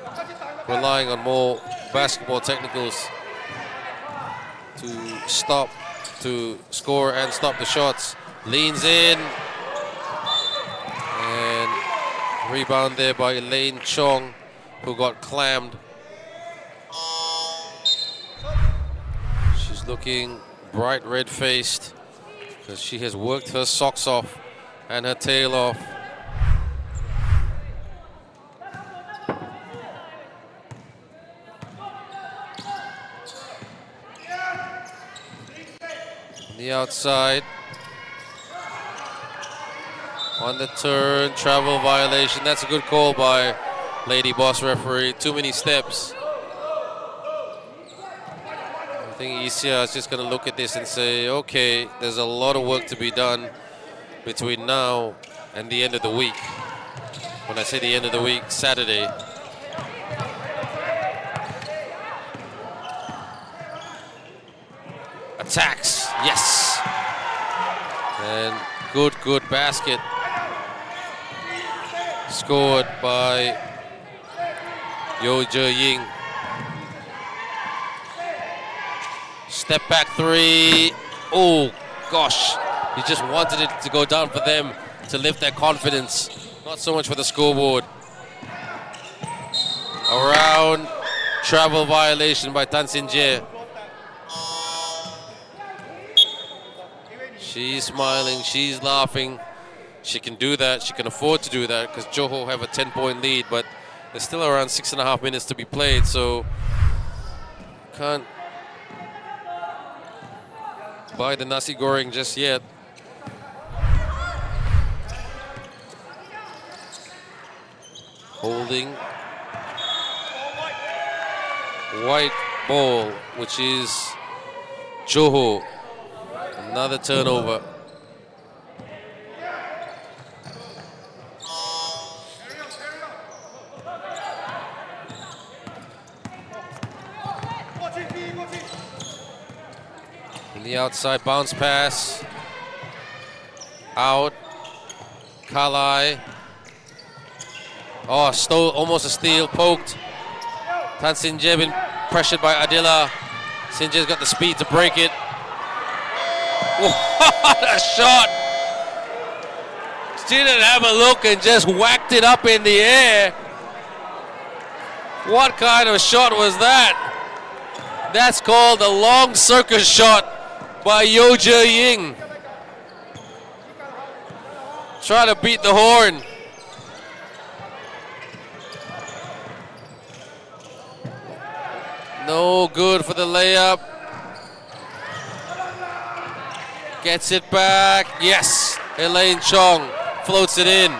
relying on more basketball technicals to score and stop the shots. Leans in. And rebound there by Elaine Chong, who got clammed. She's looking bright red-faced because she has worked her socks off and her tail off. On the outside. On the turn, travel violation. That's a good call by Lady Boss referee. Too many steps. I think Isia is just going to look at this and say, okay, there's a lot of work to be done between now and the end of the week. When I say the end of the week, Saturday. Attacks, yes. And good basket. Scored by Yo Je-ying. Step back three. Oh, gosh. He just wanted it to go down for them to lift their confidence. Not so much for the scoreboard. Around. Travel violation by Tan Sin Jae. She's smiling. She's laughing. She can do that. She can afford to do that because Johor have a 10-point lead, but there's still around 6.5 minutes to be played, so can't buy the nasi goreng just yet. Holding. White ball, which is Johor. Another turnover. The outside bounce pass. Out. Kalai. Oh, stole, almost a steal, poked. Tan Sin Jae been pressured by Adila. Sin Jae's got the speed to break it. What a shot! She didn't have a look and just whacked it up in the air. What kind of shot was that? That's called a long circus shot by Yo Je-ying. Trying to beat the horn. No good for the layup. Gets it back. Yes. Elaine Chong floats it in.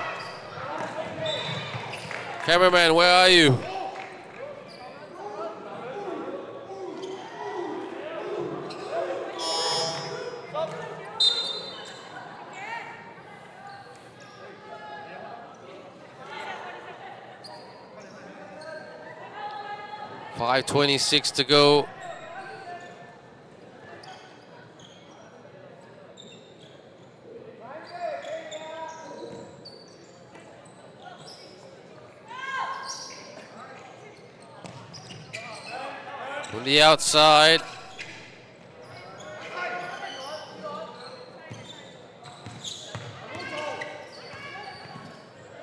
Cameraman, where are you? .5:26 to go. From the outside.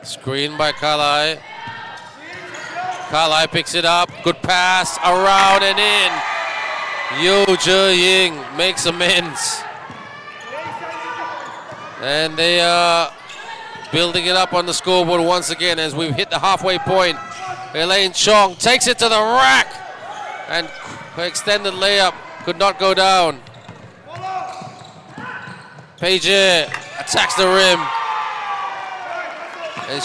Screen by Kalai. Kalai picks it up. Good pass around and in. Yo Je-ying makes amends. And they are building it up on the scoreboard once again as we've hit the halfway point. Elaine Chong takes it to the rack. And extended layup could not go down. Paige attacks the rim. And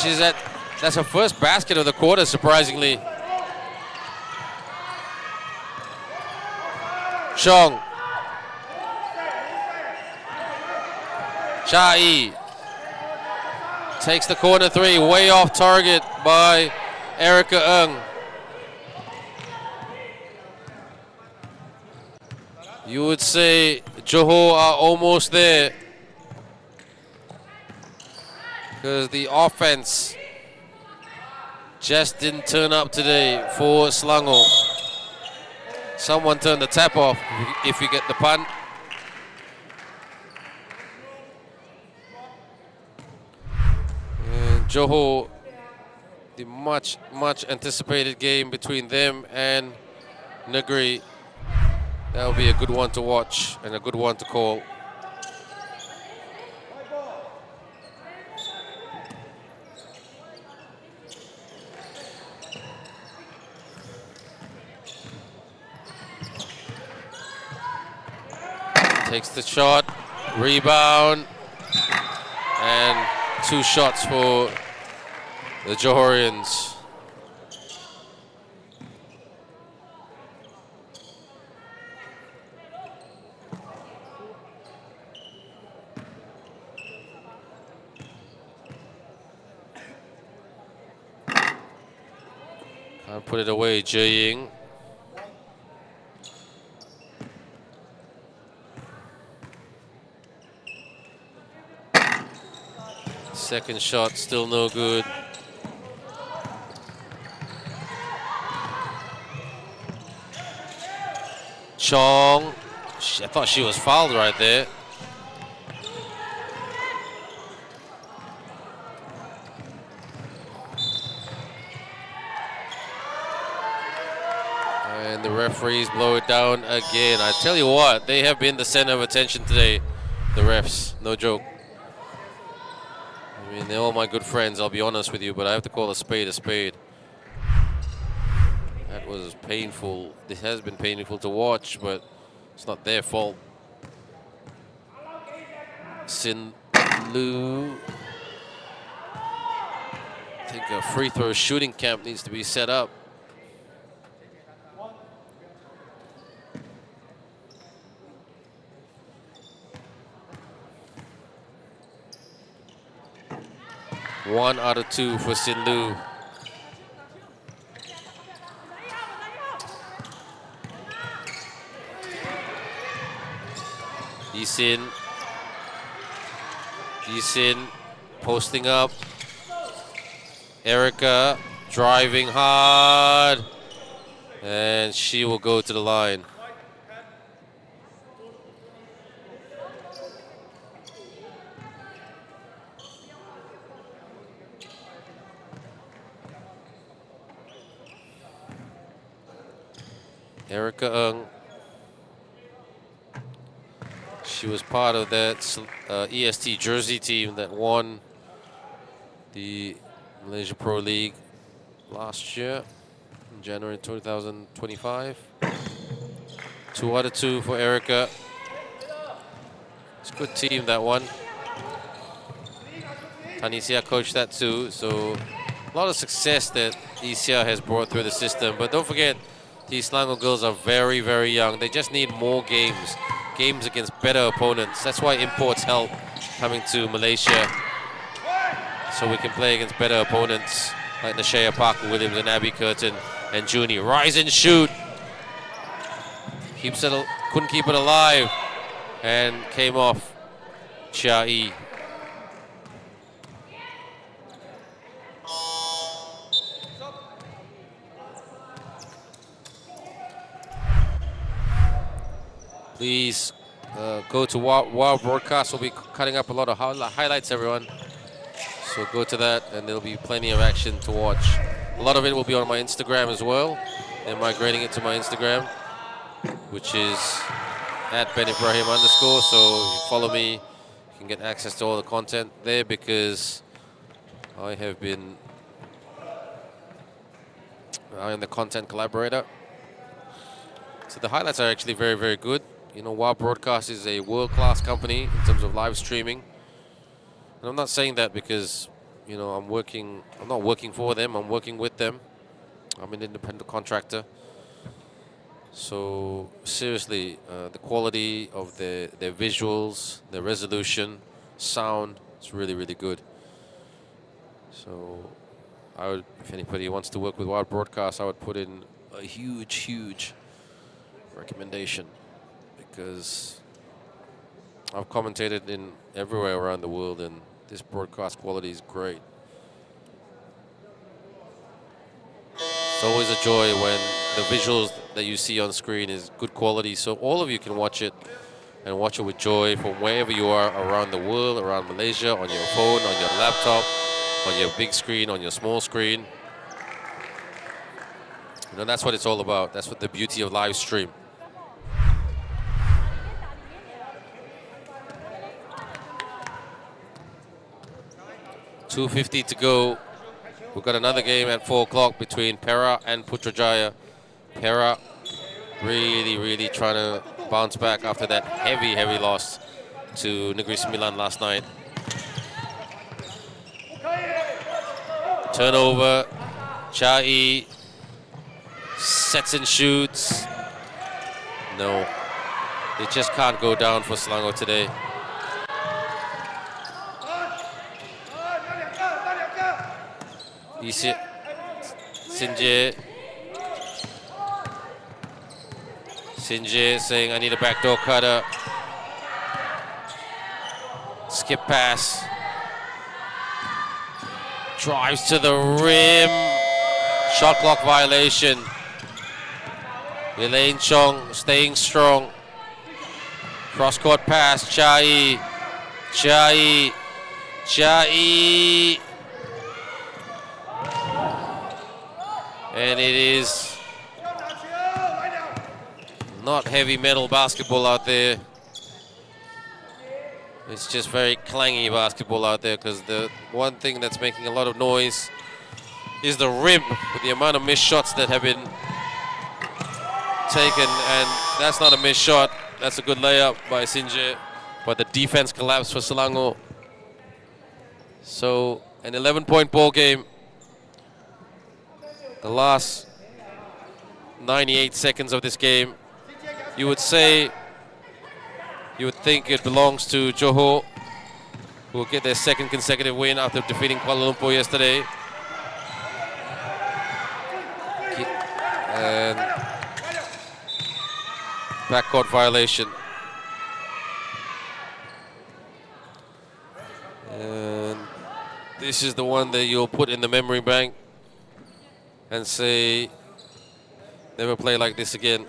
that's her first basket of the quarter, surprisingly. Chong. Cha-yi takes the corner three, way off target by Erica Ng. You would say Johor are almost there because the offense just didn't turn up today for Selangor. Someone turned the tap off if you get the punt. And Johor, the much anticipated game between them and Negeri. That'll be a good one to watch and a good one to call. Takes the shot, rebound, and 2 shots for the Johorians. Can't put it away, Je-ying. Second shot, still no good. Chong. I thought she was fouled right there. And the referees blow it down again. I tell you what, they have been the center of attention today, the refs. No joke. I mean, they're all my good friends, I'll be honest with you, but I have to call a spade a spade. That was painful. This has been painful to watch, but it's not their fault. Sin Lu. I think a free throw shooting camp needs to be set up. One out of 2 for Sin Lu. Yisin posting up. Erica driving hard. And she will go to the line. Erica Ng. She was part of that EST Jersey team that won the Malaysia Pro League last year in January 2025. 2 out of 2 for Erica. It's a good team, that one. Tanisha coached that too, so a lot of success that Isia has brought through the system. But don't forget, these Selangor girls are very, very young. They just need more games against better opponents. That's why imports help coming to Malaysia, so we can play against better opponents like Nashaya Parker Williams and Abby Curtin and Junie. Rise and shoot. Couldn't keep it alive and came off Chia-yi. Please go to WOW Broadcast. We'll be cutting up a lot of highlights, everyone. So go to that, and there'll be plenty of action to watch. A lot of it will be on my Instagram as well. They're migrating it to my Instagram. which is at @BenIbrahim_. So if you follow me, you can get access to all the content there, because I am the content collaborator. So the highlights are actually very, very good. You know, WOW Broadcast is a world-class company in terms of live streaming. And I'm not saying that because, you know, I'm not working for them, I'm working with them. I'm an independent contractor. So seriously, the quality of their visuals, their resolution, sound, it's really, really good. So I would, if anybody wants to work with WOW Broadcast, I would put in a huge, huge recommendation, because I've commentated in everywhere around the world, and this broadcast quality is great. It's always a joy when the visuals that you see on screen is good quality, so all of you can watch it, and watch it with joy from wherever you are around the world, around Malaysia, on your phone, on your laptop, on your big screen, on your small screen. You know, that's what it's all about. That's what the beauty of live stream. .250 to go. We've got another game at 4 o'clock between Perak and Putrajaya. Perak really, really trying to bounce back after that heavy, heavy loss to Negeri Sembilan last night. Turnover. Chai sets and shoots. No, they just can't go down for Selangor today. Sinje saying, I need a backdoor cutter. Skip pass. Drives to the rim. Shot clock violation. Elaine Chong staying strong. Cross-court pass. Chai. And it is not heavy metal basketball out there. It's just very clangy basketball out there, because the one thing that's making a lot of noise is the rim, with the amount of missed shots that have been taken. And that's not a missed shot. That's a good layup by Sinje. But the defense collapsed for Selangor. So an 11-point ball game. The last 98 seconds of this game, you would think it belongs to Johor, who will get their second consecutive win after defeating Kuala Lumpur yesterday. And backcourt violation. And this is the one that you'll put in the memory bank and say, never play like this again.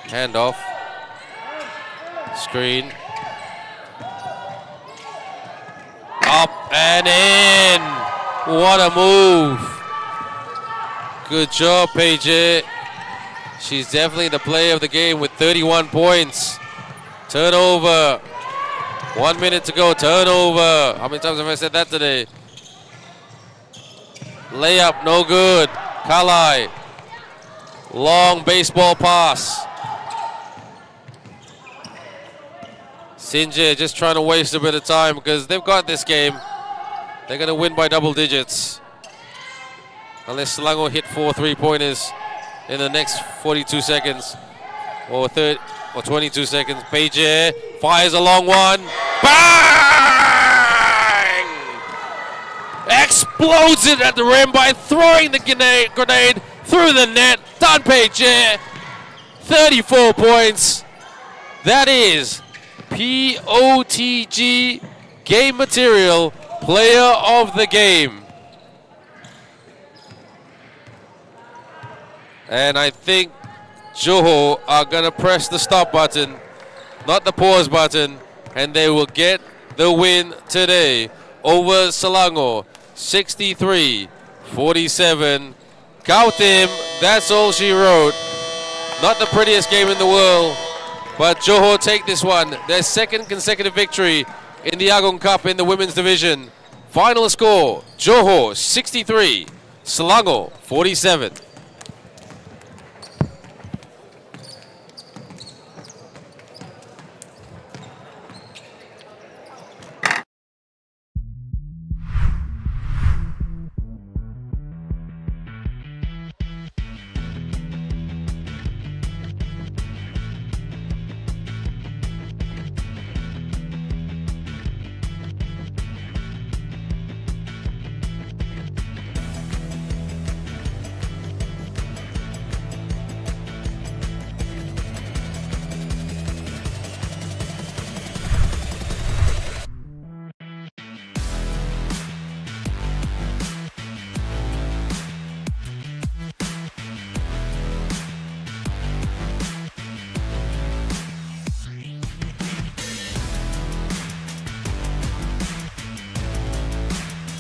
Handoff. Screen. Up and in. What a move. Good job, Paige. She's definitely the player of the game with 31 points. Turnover. 1 minute to go. Turnover. How many times have I said that today? Layup, no good. Kalai. Long baseball pass. Sinje just trying to waste a bit of time, because they've got this game. They're going to win by double digits. Unless Selangor hit 4 3-pointers in the next 42 seconds or 22 seconds. Paige fires a long one. Bang! Explodes it at the rim by throwing the grenade through the net. Done, Paige. 34 points. That is POTG Game Material Player of the Game. And I think Johor are going to press the stop button, not the pause button, and they will get the win today over Selangor. 63-47. Kautim, that's all she wrote. Not the prettiest game in the world, but Johor take this one. Their second consecutive victory in the Agong Cup in the women's division. Final score, Johor 63, Selangor 47.